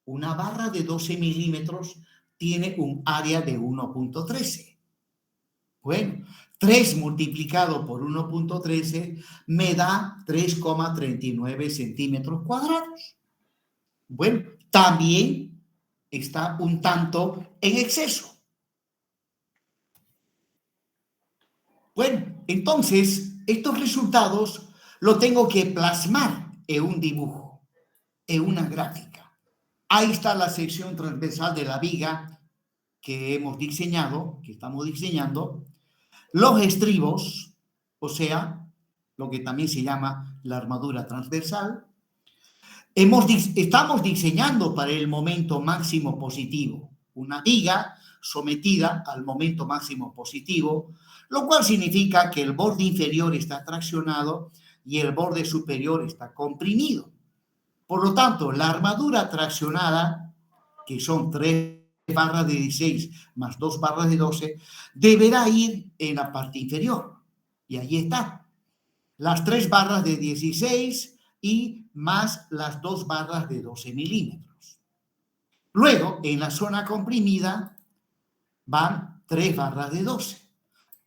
Una barra de 12 milímetros tiene un área de 1.13. Bueno, 3 multiplicado por 1.13 me da 3,39 centímetros cuadrados. Bueno, también está un tanto en exceso. Bueno, entonces, estos resultados los tengo que plasmar en un dibujo, en una gráfica. Ahí está la sección transversal de la viga que hemos diseñado, que estamos diseñando. Los estribos, o sea, lo que también se llama la armadura transversal. Estamos diseñando para el momento máximo positivo una viga sometida al momento máximo positivo, lo cual significa que el borde inferior está traccionado y el borde superior está comprimido. Por lo tanto, la armadura traccionada, que son 3 barras de 16 más 2 barras de 12, deberá ir en la parte inferior. Y ahí está. Las 3 barras de 16 y más las 2 barras de 12 milímetros. Luego, en la zona comprimida, van 3 barras de 12.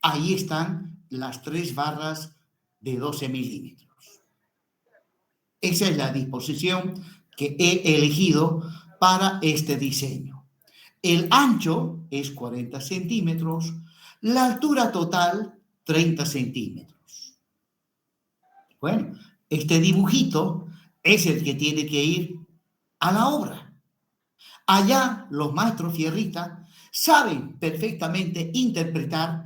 Ahí están las 3 barras de 12 milímetros. Esa es la disposición que he elegido para este diseño. El ancho es 40 centímetros, la altura total 30 centímetros. Bueno, este dibujito es el que tiene que ir a la obra. Allá los maestros fierristas saben perfectamente interpretar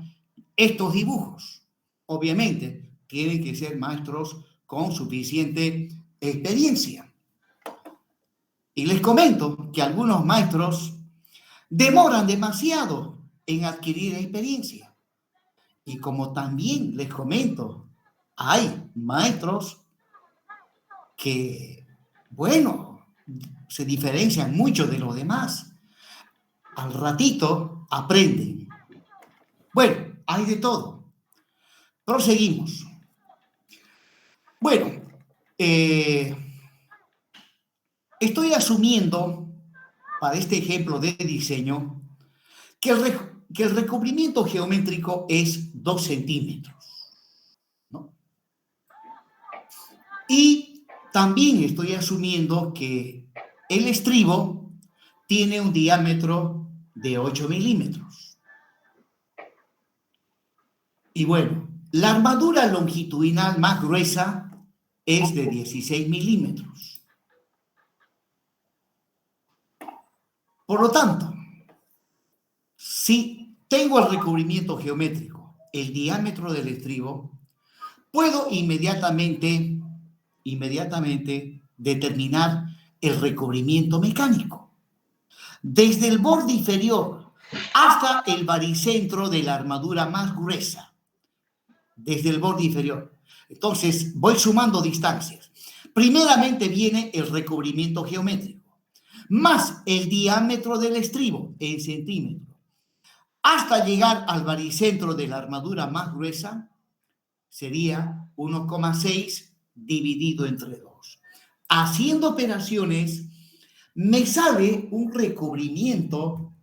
estos dibujos. Obviamente, tienen que ser maestros con suficiente experiencia. Y les comento que algunos maestros demoran demasiado en adquirir experiencia. Y como también les comento, hay maestros que, bueno, se diferencian mucho de los demás. Al ratito aprenden. Bueno, hay de todo. Proseguimos. Bueno, estoy asumiendo para este ejemplo de diseño que el recubrimiento geométrico es 2 centímetros, ¿no? Y también estoy asumiendo que el estribo tiene un diámetro de 8 milímetros. Y bueno, la armadura longitudinal más gruesa es de 16 milímetros. Por lo tanto, si tengo el recubrimiento geométrico, el diámetro del estribo, puedo inmediatamente determinar el recubrimiento mecánico. Desde el borde inferior hasta el baricentro de la armadura más gruesa. Desde el borde inferior. Entonces, voy sumando distancias. Primeramente viene el recubrimiento geométrico, más el diámetro del estribo en centímetros, hasta llegar al baricentro de la armadura más gruesa, sería 1,6 dividido entre 2. Haciendo operaciones, me sale un recubrimiento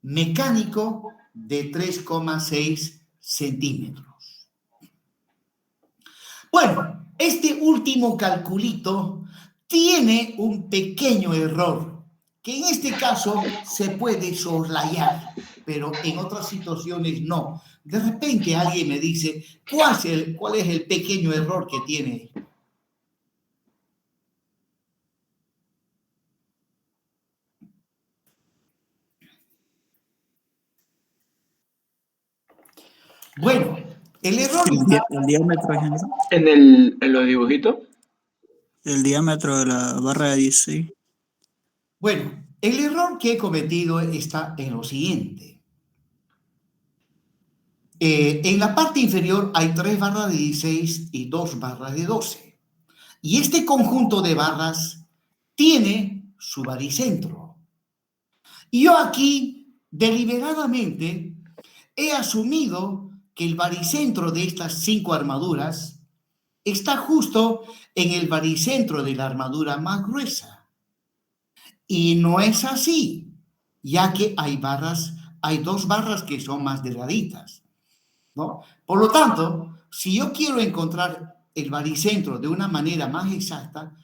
mecánico de 3,6 centímetros. Bueno, este último calculito tiene un pequeño error, que en este caso se puede soslayar, pero en otras situaciones no. De repente alguien me dice, ¿cuál es el pequeño error que tiene? Bueno, el error está... El diámetro, ingeniero. En los dibujitos. El diámetro de la barra de 16. Bueno, el error que he cometido está en lo siguiente. En la parte inferior hay 3 barras de 16 y 2 barras de 12. Y este conjunto de barras tiene su baricentro. Y yo aquí, deliberadamente, he asumido que el baricentro de estas 5 armaduras está justo en el baricentro de la armadura más gruesa. Y no es así, ya que hay 2 barras que son más delgaditas, ¿no? Por lo tanto, si yo quiero encontrar el baricentro de una manera más exacta,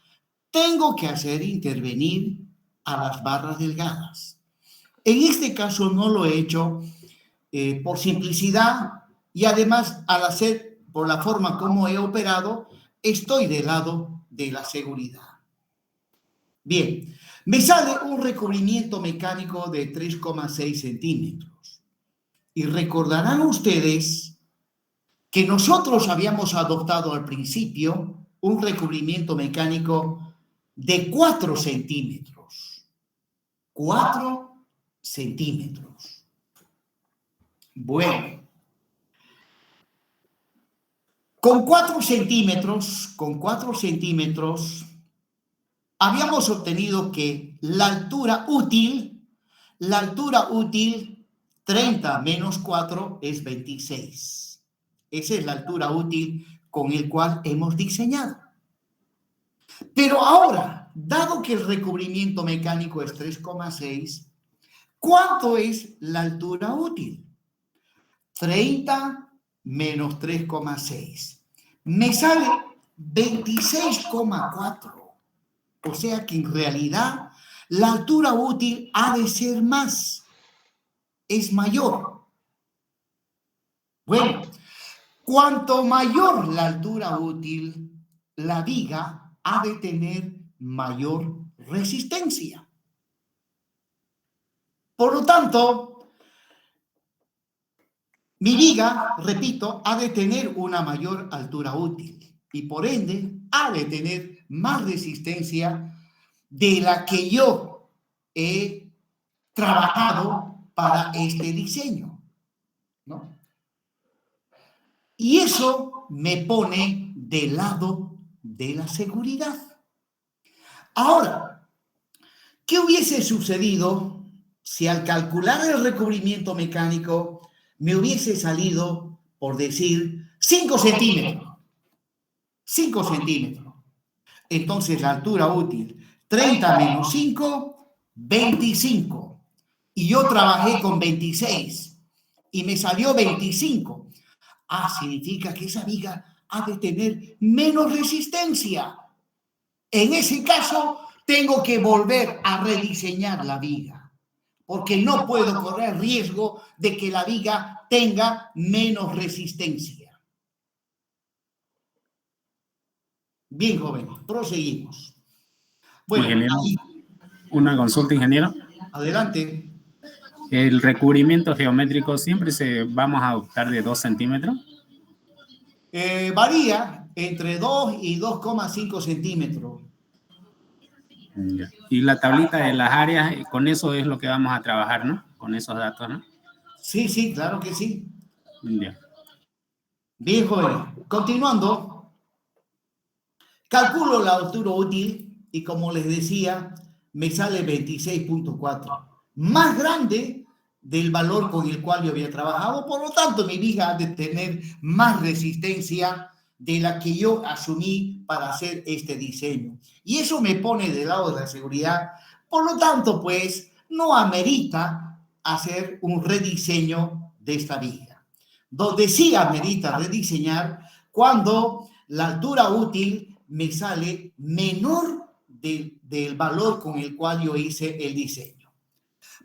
tengo que hacer intervenir a las barras delgadas. En este caso no lo he hecho por simplicidad y además al hacer por la forma como he operado, estoy del lado de la seguridad. Bien, me sale un recubrimiento mecánico de 3,6 centímetros. Y recordarán ustedes que nosotros habíamos adoptado al principio un recubrimiento mecánico de 4 centímetros. 4 centímetros. Bueno, con 4 centímetros, habíamos obtenido que la altura útil 30 menos 4 es 26. Esa es la altura útil con el cual hemos diseñado. Pero ahora, dado que el recubrimiento mecánico es 3,6, ¿cuánto es la altura útil? 30 menos 3,6. Me sale 26,4. O sea que en realidad la altura útil ha de ser más, es mayor. Bueno, cuanto mayor la altura útil, la viga ha de tener mayor resistencia. Por lo tanto, mi viga, repito, ha de tener una mayor altura útil y por ende ha de tener más resistencia de la que yo he trabajado para este diseño, ¿no? Y eso me pone del lado de la seguridad. Ahora, ¿qué hubiese sucedido si al calcular el recubrimiento mecánico me hubiese salido, por decir, 5 centímetros? 5 centímetros. Entonces la altura útil, 30 menos 5, 25. Y yo trabajé con 26 y me salió 25. Significa que esa viga ha de tener menos resistencia. En ese caso, tengo que volver a rediseñar la viga, porque no puedo correr riesgo de que la viga tenga menos resistencia. Bien, jóvenes, proseguimos. Bueno, ahí, una consulta, ingeniero. adelante. El recubrimiento geométrico siempre vamos a adoptar de 2 centímetros. Varía entre 2 y 2,5 centímetros. Y la tablita de las áreas, con eso es lo que vamos a trabajar, ¿no? Con esos datos, ¿no? Sí, claro que sí. Ya. Bien, joven. Continuando, Calculo la altura útil y como les decía, me sale 26.4, más grande del valor con el cual yo había trabajado. Por lo tanto, mi viga ha de tener más resistencia de la que yo asumí para hacer este diseño. Y eso me pone del lado de la seguridad. Por lo tanto, pues, no amerita hacer un rediseño de esta viga. Donde sí amerita rediseñar cuando la altura útil me sale menor del valor con el cual yo hice el diseño.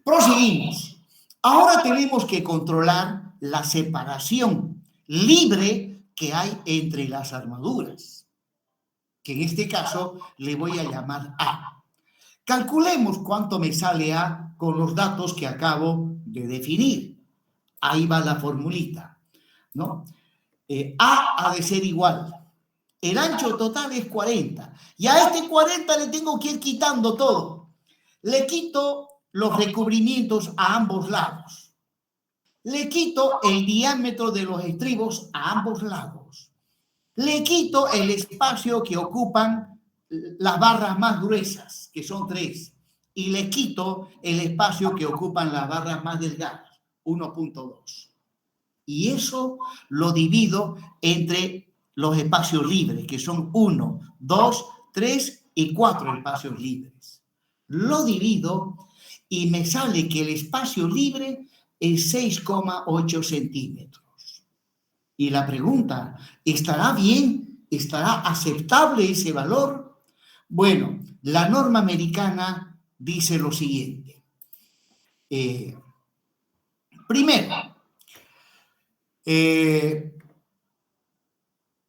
Proseguimos. Ahora tenemos que controlar la separación libre que hay entre las armaduras, que en este caso le voy a llamar A. Calculemos cuánto me sale A con los datos que acabo de definir. Ahí va la formulita, ¿no? A ha de ser igual. El ancho total es 40. Y a este 40 le tengo que ir quitando todo. Le quito los recubrimientos a ambos lados. Le quito el diámetro de los estribos a ambos lados. Le quito el espacio que ocupan las barras más gruesas, que son 3. Y le quito el espacio que ocupan las barras más delgadas, 1.2. Y eso lo divido entre los espacios libres, que son 1, 2, 3 y 4 espacios libres. Lo divido y me sale que el espacio libre es 6,8 centímetros. Y la pregunta, ¿estará bien? ¿Estará aceptable ese valor? Bueno, la norma americana dice lo siguiente. Primero,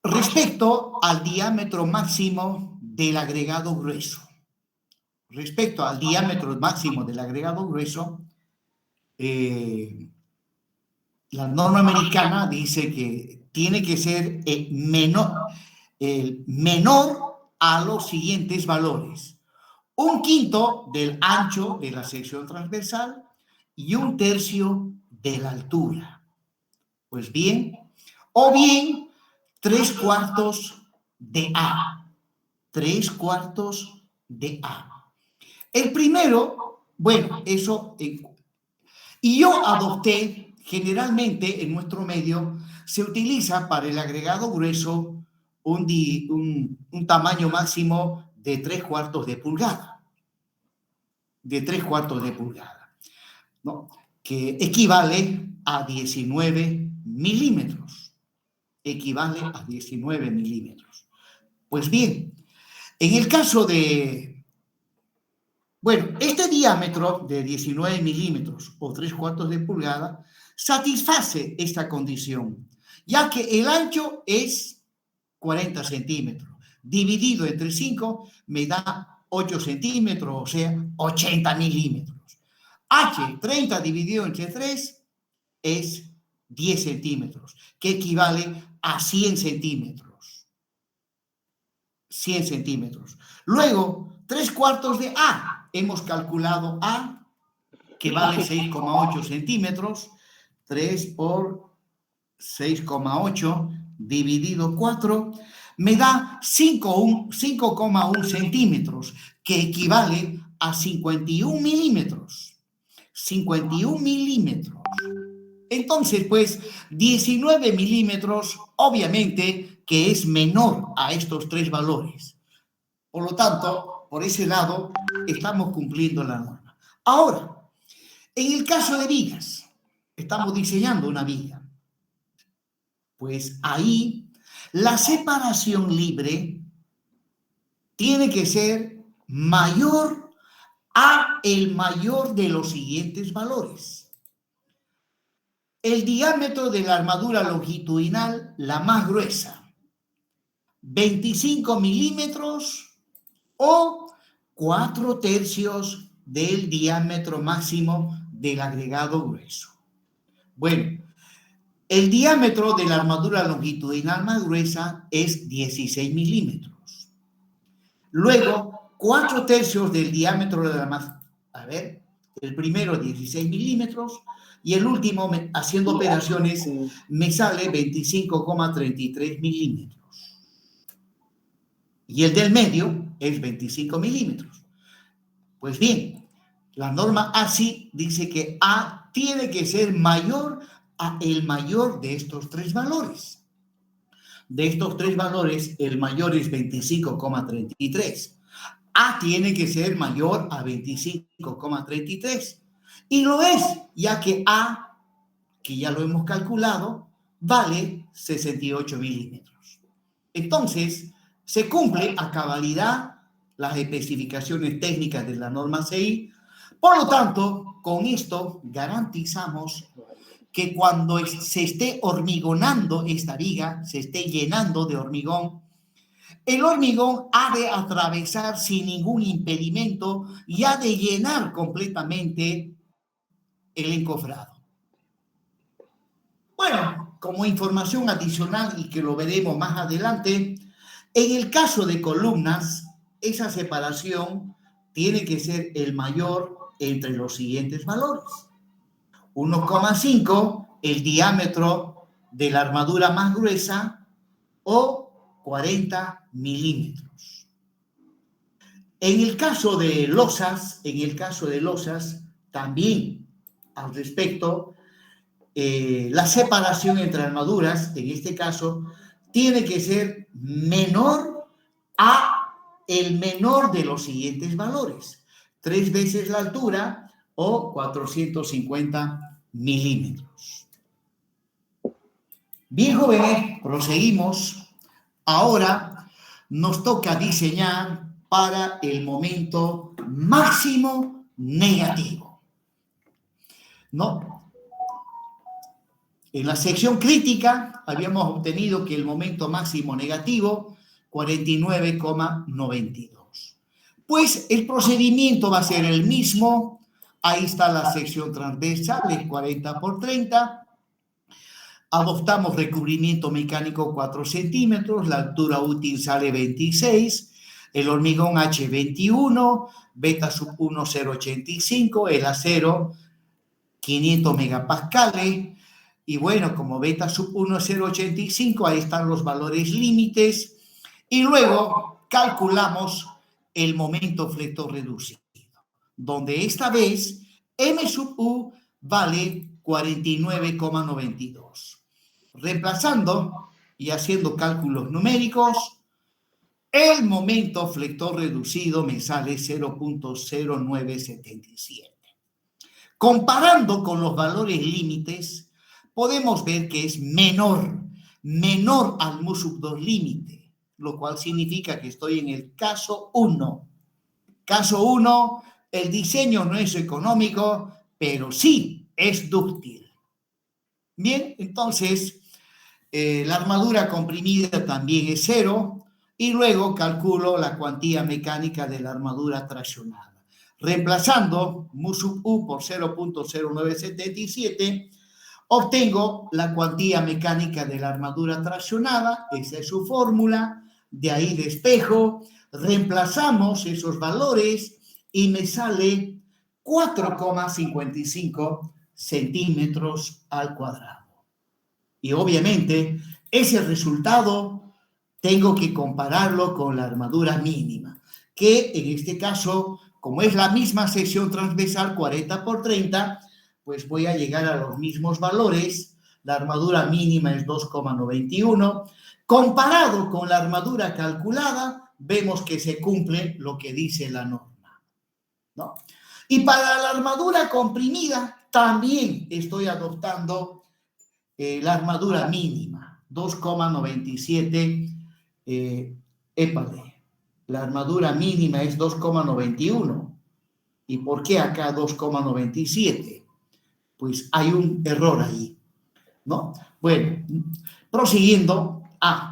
respecto al diámetro máximo del agregado grueso. Respecto al diámetro máximo del agregado grueso, la norma americana dice que tiene que ser menor a los siguientes valores. 1/5 del ancho de la sección transversal y 1/3 de la altura. Pues bien, o bien 3/4 de A. 3/4 de A. El primero, bueno, eso... Y yo adopté, generalmente en nuestro medio, se utiliza para el agregado grueso un tamaño máximo de 3/4 de pulgada. De 3/4 de pulgada, ¿no? Que equivale a 19 milímetros. Equivale a 19 milímetros. Pues bien, en el caso de... Bueno, este diámetro de 19 milímetros o 3/4 de pulgada satisface esta condición, ya que el ancho es 40 centímetros. Dividido entre 5 me da 8 centímetros, o sea, 80 milímetros. H, 30 dividido entre 3 es 10 centímetros, que equivale a 100 centímetros. 100 centímetros. Luego, 3/4 de A. Hemos calculado A, que vale 6,8 centímetros. 3 por 6,8 dividido 4 me da 5,1 centímetros, que equivale a 51 milímetros. 51 milímetros. Entonces, pues, 19 milímetros, obviamente, que es menor a estos 3 valores. Por lo tanto, por ese lado, estamos cumpliendo la norma. Ahora, en el caso de vigas, estamos diseñando una viga. Pues ahí, la separación libre tiene que ser mayor a el mayor de los siguientes valores. El diámetro de la armadura longitudinal, la más gruesa, 25 milímetros o 4/3 del diámetro máximo del agregado grueso. Bueno, el diámetro de la armadura longitudinal más gruesa es 16 milímetros. Luego, 4/3 del diámetro de la más... A ver, el primero 16 milímetros y el último, haciendo operaciones, me sale 25,33 milímetros. y el del medio es 25 milímetros. Pues bien, la norma ASI dice que A tiene que ser mayor a el mayor de estos tres valores. De estos tres valores, el mayor es 25,33. A tiene que ser mayor a 25,33. Y lo es, ya que A, que ya lo hemos calculado, vale 68 milímetros. Entonces, se cumple a cabalidad las especificaciones técnicas de la norma CI. Por lo tanto, con esto garantizamos que cuando se esté hormigonando esta viga, se esté llenando de hormigón, el hormigón ha de atravesar sin ningún impedimento y ha de llenar completamente el encofrado. Bueno, como información adicional y que lo veremos más adelante, en el caso de columnas, esa separación tiene que ser el mayor entre los siguientes valores. 1,5 el diámetro de la armadura más gruesa o 40 milímetros. En el caso de losas, también al respecto, la separación entre armaduras, en este caso, tiene que ser menor a el menor de los siguientes valores. 3 veces la altura o 450 milímetros. Bien, jóvenes, proseguimos. Ahora nos toca diseñar para el momento máximo negativo. ¿No? En la sección crítica habíamos obtenido que el momento máximo negativo, 49,92. Pues el procedimiento va a ser el mismo. Ahí está la sección transversal, es 40 por 30. Adoptamos recubrimiento mecánico 4 centímetros, la altura útil sale 26, el hormigón H21, beta sub 1 0,85, el acero 500 megapascales, y bueno, como beta sub 1 0,85, ahí están los valores límites, y luego calculamos el momento flector reducido, donde esta vez M sub U vale 49,92. Reemplazando y haciendo cálculos numéricos, el momento flector reducido me sale 0.0977. Comparando con los valores límites, podemos ver que es menor al mu sub 2 límite, lo cual significa que estoy en el caso 1. Caso 1, el diseño no es económico, pero sí es dúctil. Bien, entonces, la armadura comprimida también es 0 y luego calculo la cuantía mecánica de la armadura traccionada. Reemplazando mu sub U por 0.0977, obtengo la cuantía mecánica de la armadura traccionada, esa es su fórmula, de ahí despejo, reemplazamos esos valores y me sale 4,55 centímetros al cuadrado. Y obviamente ese resultado tengo que compararlo con la armadura mínima, que en este caso, como es la misma sección transversal 40 por 30, pues voy a llegar a los mismos valores. La armadura mínima es 2,91. Comparado con la armadura calculada, vemos que se cumple lo que dice la norma, ¿no? Y para la armadura comprimida, también estoy adoptando la armadura mínima, 2,97. Épale, la armadura mínima es 2,91. ¿Y por qué acá 2,97? Pues hay un error ahí, ¿no? Bueno, prosiguiendo.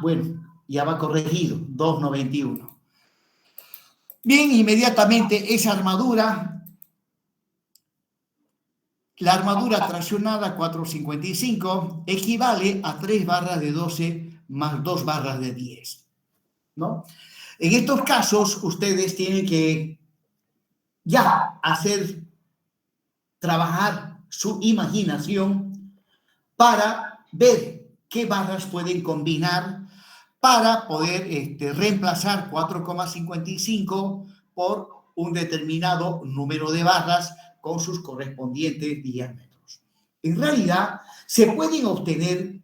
Bueno, ya va corregido, 2,91. Bien, inmediatamente esa armadura, la armadura traccionada 4,55 equivale a 3 barras de 12 más 2 barras de 10, ¿no? En estos casos, ustedes tienen que ya trabajar su imaginación para ver qué barras pueden combinar para poder reemplazar 4,55 por un determinado número de barras con sus correspondientes diámetros. En realidad, se pueden obtener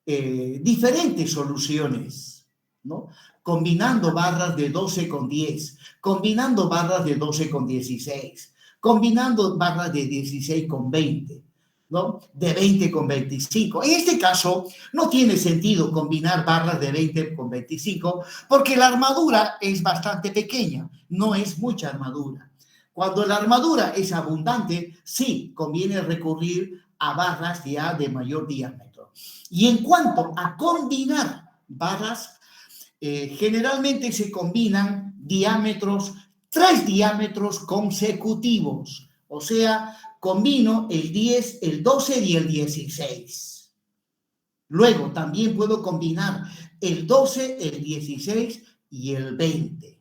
diferentes soluciones, ¿no? Combinando barras de 12 con 10, combinando barras de 12 con 16, combinando barras de 16 con 20, ¿no? De 20 con 25. En este caso, no tiene sentido combinar barras de 20 con 25 porque la armadura es bastante pequeña, no es mucha armadura. Cuando la armadura es abundante, sí, conviene recurrir a barras ya de mayor diámetro. Y en cuanto a combinar barras, generalmente se combinan diámetros, 3 diámetros consecutivos. O sea, combino el 10, el 12 y el 16. Luego también puedo combinar el 12, el 16 y el 20.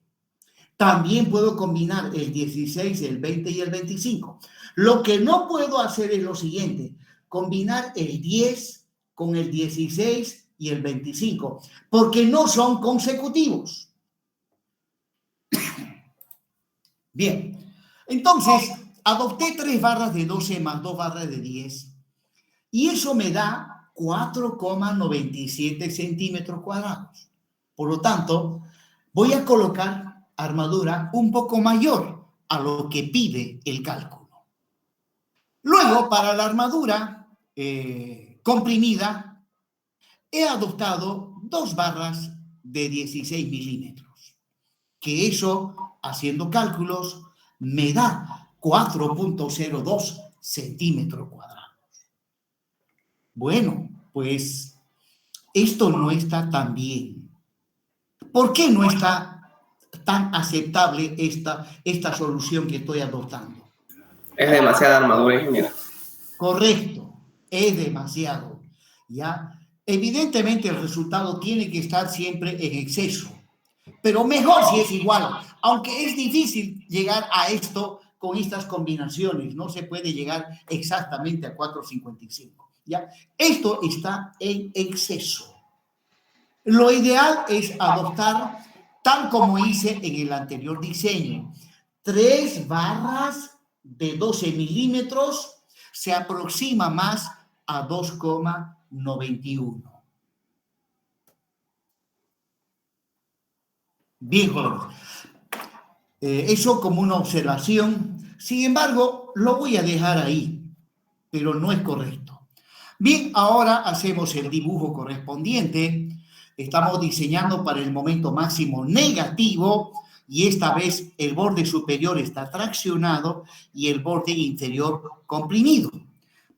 También puedo combinar el 16, el 20 y el 25. Lo que no puedo hacer es lo siguiente, combinar el 10 con el 16 y el 25, porque no son consecutivos. Bien, entonces adopté 3 barras de 12 más 2 barras de 10 y eso me da 4,97 centímetros cuadrados. Por lo tanto, voy a colocar armadura un poco mayor a lo que pide el cálculo. Luego, para la armadura comprimida, he adoptado 2 barras de 16 milímetros, que eso, haciendo cálculos, me da 4,02 centímetros cuadrados. Bueno, pues esto no está tan bien. ¿Por qué no está tan aceptable esta solución que estoy adoptando? Es demasiada armadura, ingeniero. Correcto, es demasiado, ¿ya? Evidentemente el resultado tiene que estar siempre en exceso, pero mejor si es igual, aunque es difícil llegar a esto con estas combinaciones, no se puede llegar exactamente a 4,55, ¿ya? Esto está en exceso. Lo ideal es adoptar, tal como hice en el anterior diseño, 3 barras de 12 milímetros, se aproxima más a 2,91. Bien, jóvenes. Eso como una observación. Sin embargo, lo voy a dejar ahí, pero no es correcto. Bien, ahora hacemos el dibujo correspondiente. Estamos diseñando para el momento máximo negativo y esta vez el borde superior está traccionado y el borde inferior comprimido.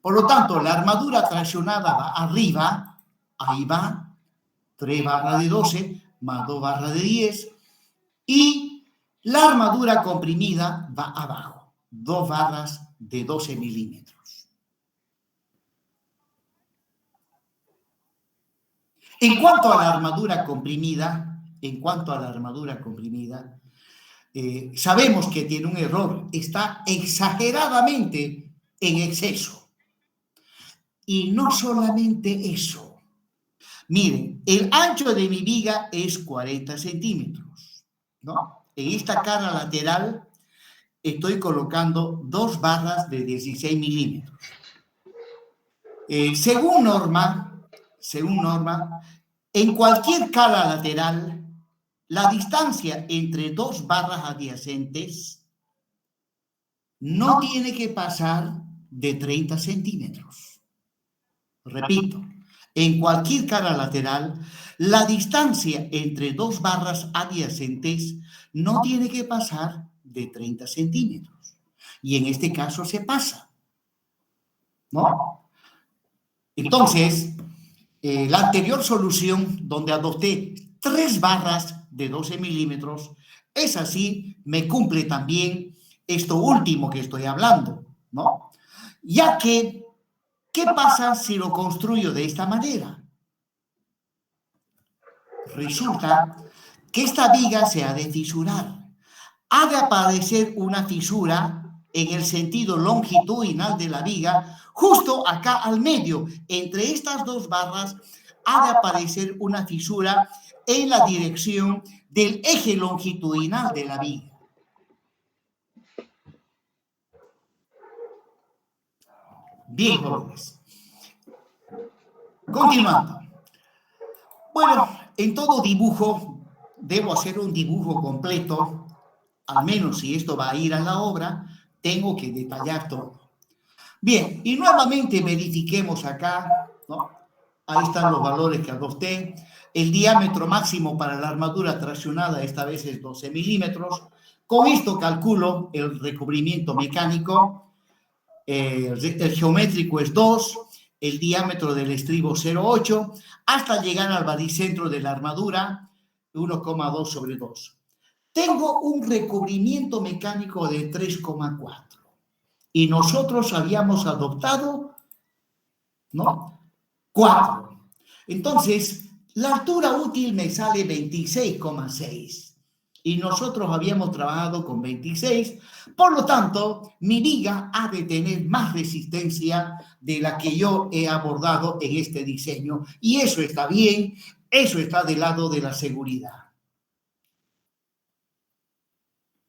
Por lo tanto, la armadura traccionada va arriba, ahí va, 3 barras de 12 más 2 barras de 10 y la armadura comprimida va abajo, 2 barras de 12 milímetros. En cuanto a la armadura comprimida, sabemos que tiene un error, está exageradamente en exceso. Y no solamente eso. Miren, el ancho de mi viga es 40 centímetros, ¿no? En esta cara lateral estoy colocando 2 barras de 16 milímetros. Según norma, en cualquier cara lateral, la distancia entre 2 barras adyacentes no tiene que pasar de 30 centímetros. Repito, en cualquier cara lateral, la distancia entre 2 barras adyacentes no tiene que pasar de 30 centímetros. Y en este caso se pasa, ¿no? Entonces, la anterior solución, donde adopté 3 barras de 12 milímetros, es así, me cumple también esto último que estoy hablando, ¿no? Ya que, ¿qué pasa si lo construyo de esta manera? Resulta que esta viga se ha de fisurar. Ha de aparecer una fisura en el sentido longitudinal de la viga, justo acá al medio, entre estas 2 barras, ha de aparecer una fisura en la dirección del eje longitudinal de la viga. Bien, jóvenes. Continuando. Bueno, en todo dibujo debo hacer un dibujo completo, al menos si esto va a ir a la obra, tengo que detallar todo. Bien, y nuevamente verifiquemos acá, ¿no? Ahí están los valores que adopté. El diámetro máximo para la armadura traccionada esta vez es 12 milímetros. Con esto calculo el recubrimiento mecánico. El geométrico es 2, el diámetro del estribo 0,8, hasta llegar al baricentro de la armadura 1,2 sobre 2. Tengo un recubrimiento mecánico de 3,4 y nosotros habíamos adoptado, ¿no? 4. Entonces, la altura útil me sale 26,6 y nosotros habíamos trabajado con 26. Por lo tanto, mi viga ha de tener más resistencia de la que yo he abordado en este diseño. Y eso está bien, eso está del lado de la seguridad.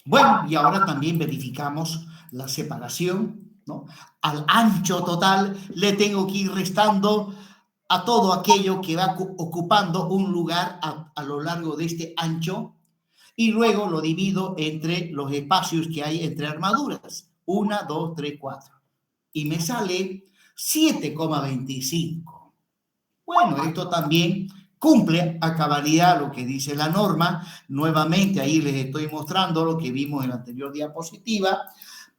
Bueno, y ahora también verificamos la separación, ¿no? Al ancho total le tengo que ir restando a todo aquello que va ocupando un lugar a lo largo de este ancho, y luego lo divido entre los espacios que hay entre armaduras. 1, 2, 3, 4. Y me sale 7,25. Bueno, esto también cumple a cabalidad lo que dice la norma. Nuevamente ahí les estoy mostrando lo que vimos en la anterior diapositiva.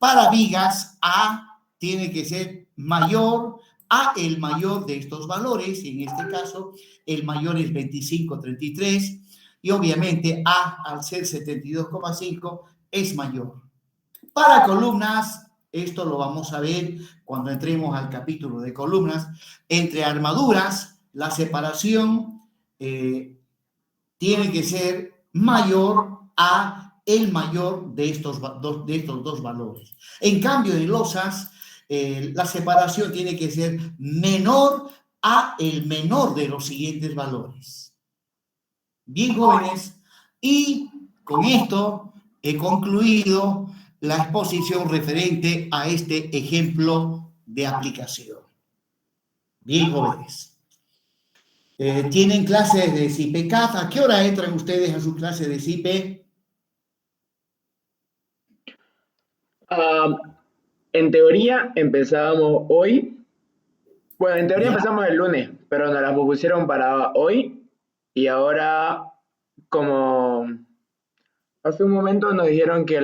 Para vigas, A tiene que ser mayor a el mayor de estos valores. En este caso, el mayor es 25,33. Y obviamente A, al ser 72,5, es mayor. Para columnas, esto lo vamos a ver cuando entremos al capítulo de columnas. Entre armaduras, la separación tiene que ser mayor a el mayor de estos dos valores. En cambio, en losas, la separación tiene que ser menor a el menor de los siguientes valores. Bien, jóvenes, y con esto he concluido la exposición referente a este ejemplo de aplicación. Bien, jóvenes. ¿Tienen clases de CIPE-CAD? ¿A qué hora entran ustedes a su clase de CIPE? En teoría empezábamos hoy. Bueno, en teoría Ya. empezamos el lunes, pero nos la propusieron para hoy. Y ahora, como hace un momento nos dijeron que,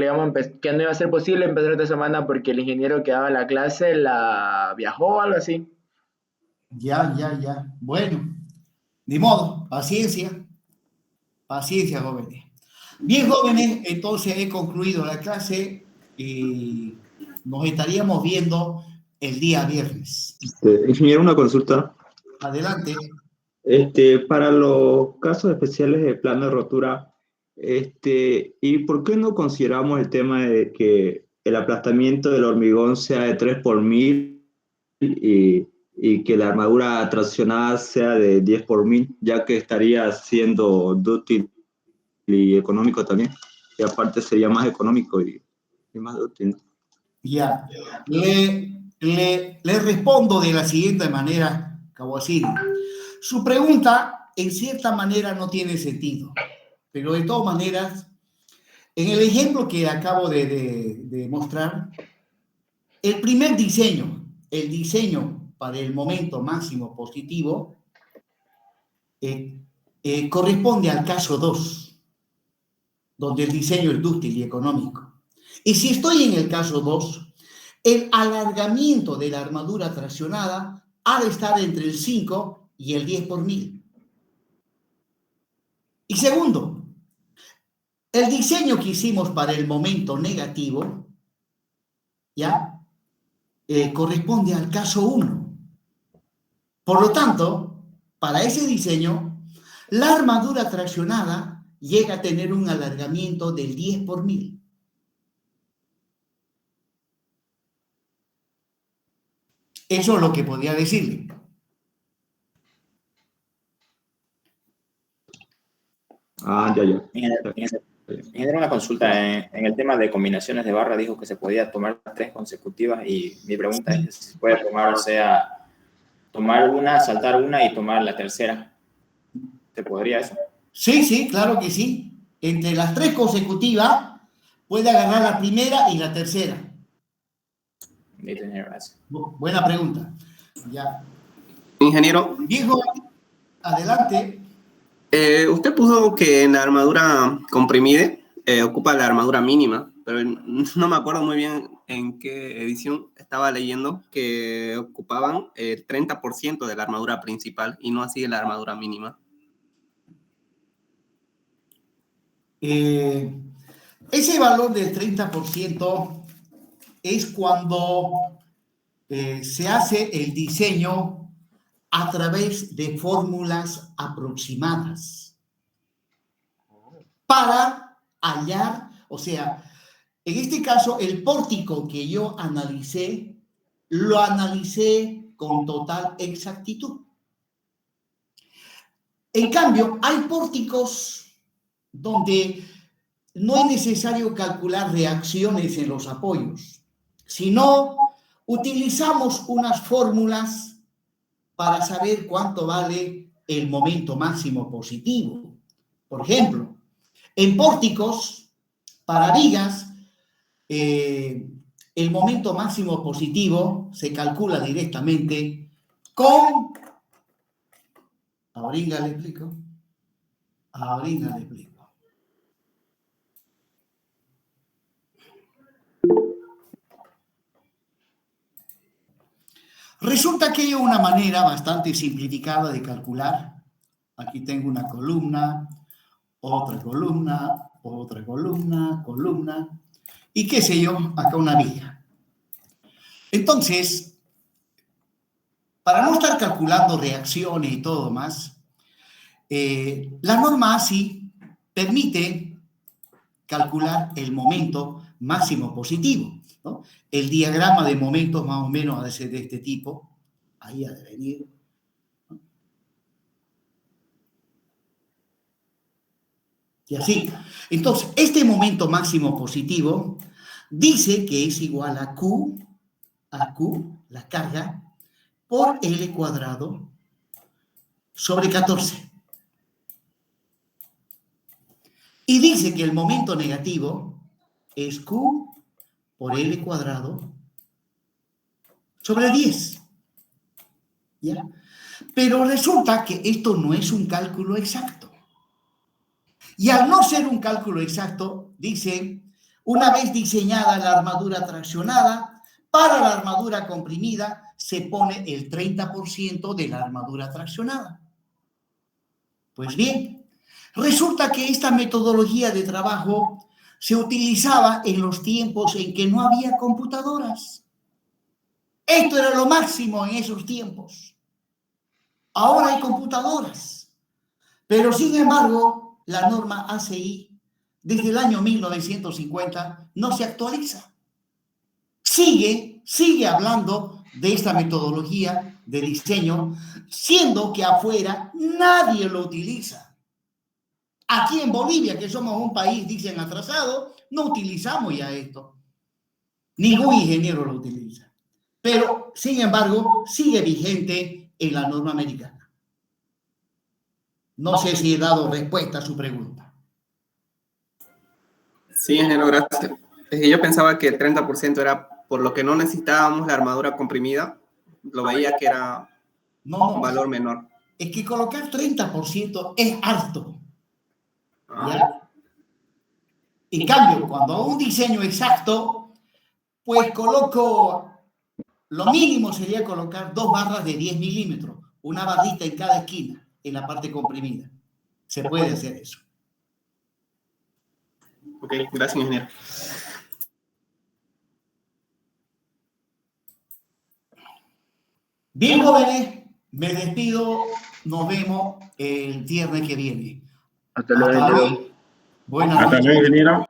que no iba a ser posible empezar esta semana porque el ingeniero que daba la clase la viajó o algo así. Ya. Bueno, ni modo, paciencia, jóvenes. Bien, jóvenes, entonces he concluido la clase y nos estaríamos viendo el día viernes. Ingeniero, una consulta. Adelante. Para los casos especiales de plano de rotura, ¿y por qué no consideramos el tema de que el aplastamiento del hormigón sea de 3 por 1000 y que la armadura traccionada sea de 10 por 1000, ya que estaría siendo dúctil y económico también? Y aparte sería más económico y más dúctil. Ya. Le respondo de la siguiente manera, Kawasiri. Su pregunta, en cierta manera, no tiene sentido, pero de todas maneras, en el ejemplo que acabo de mostrar, el primer diseño, el diseño para el momento máximo positivo, corresponde al caso 2, donde el diseño es dúctil y económico. Y si estoy en el caso 2, el alargamiento de la armadura traccionada ha de estar entre el 5 y el 10 por 1000. Y segundo, el diseño que hicimos para el momento negativo, ¿ya? Corresponde al caso 1. Por lo tanto, para ese diseño, la armadura traccionada llega a tener un alargamiento del 10 por 1000. Eso es lo que podía decirle. Ah, ya. Ingeniero, una consulta en el tema de combinaciones de barra, dijo que se podía tomar 3 consecutivas y mi pregunta es si se puede tomar, o sea, tomar una, saltar una y tomar la tercera. ¿Se podría eso? Sí, claro que sí. Entre las 3 consecutivas puede agarrar la primera y la tercera. Listo, ingeniero, gracias. Buena pregunta. Ya. Ingeniero, Diego, adelante. usted puso que en la armadura comprimida ocupa la armadura mínima, pero no me acuerdo muy bien en qué edición estaba leyendo que ocupaban el 30% de la armadura principal y no así la armadura mínima. Ese valor del 30% es cuando se hace el diseño a través de fórmulas aproximadas para hallar, o sea, en este caso el pórtico que yo analicé, lo analicé con total exactitud. En cambio, hay pórticos donde no es necesario calcular reacciones en los apoyos, sino utilizamos unas fórmulas para saber cuánto vale el momento máximo positivo. Por ejemplo, en pórticos, para vigas, el momento máximo positivo se calcula directamente con... Ahorita le explico. Resulta que hay una manera bastante simplificada de calcular. Aquí tengo una columna, otra columna, otra columna, y qué sé yo, acá una viga. Entonces, para no estar calculando reacciones y todo más, la norma ASI permite calcular el momento máximo positivo, ¿no? El diagrama de momentos más o menos ha de ser de este tipo. Ahí ha de venir. Y así. Entonces, este momento máximo positivo dice que es igual a Q, la carga, por L cuadrado sobre 14. Y dice que el momento negativo es Q por L cuadrado sobre 10. ¿Ya? Pero resulta que esto no es un cálculo exacto. Y al no ser un cálculo exacto, dice, una vez diseñada la armadura traccionada, para la armadura comprimida se pone el 30% de la armadura traccionada. Pues bien, resulta que esta metodología de trabajo se utilizaba en los tiempos en que no había computadoras. Esto era lo máximo en esos tiempos. Ahora hay computadoras, pero sin embargo, la norma ACI desde el año 1950 no se actualiza. Sigue hablando de esta metodología de diseño, siendo que afuera nadie lo utiliza. Aquí en Bolivia, que somos un país, dicen, atrasado, no utilizamos ya esto. Ningún ingeniero lo utiliza. Pero, sin embargo, sigue vigente en la norma americana. No sé si he dado respuesta a su pregunta. Sí, ingeniero, gracias. Es que yo pensaba que el 30% era por lo que no necesitábamos la armadura comprimida. Lo veía que era un valor menor. Es que colocar 30% es alto. ¿Ya? En cambio, cuando hago un diseño exacto, pues coloco, lo mínimo sería colocar 2 barras de 10 milímetros, una barrita en cada esquina, en la parte comprimida. Se puede hacer eso. Ok, gracias, ingeniero. Bien, jóvenes, me despido. Nos vemos el viernes que viene. Hasta luego. Buenas noches. Hasta luego, ingeniero.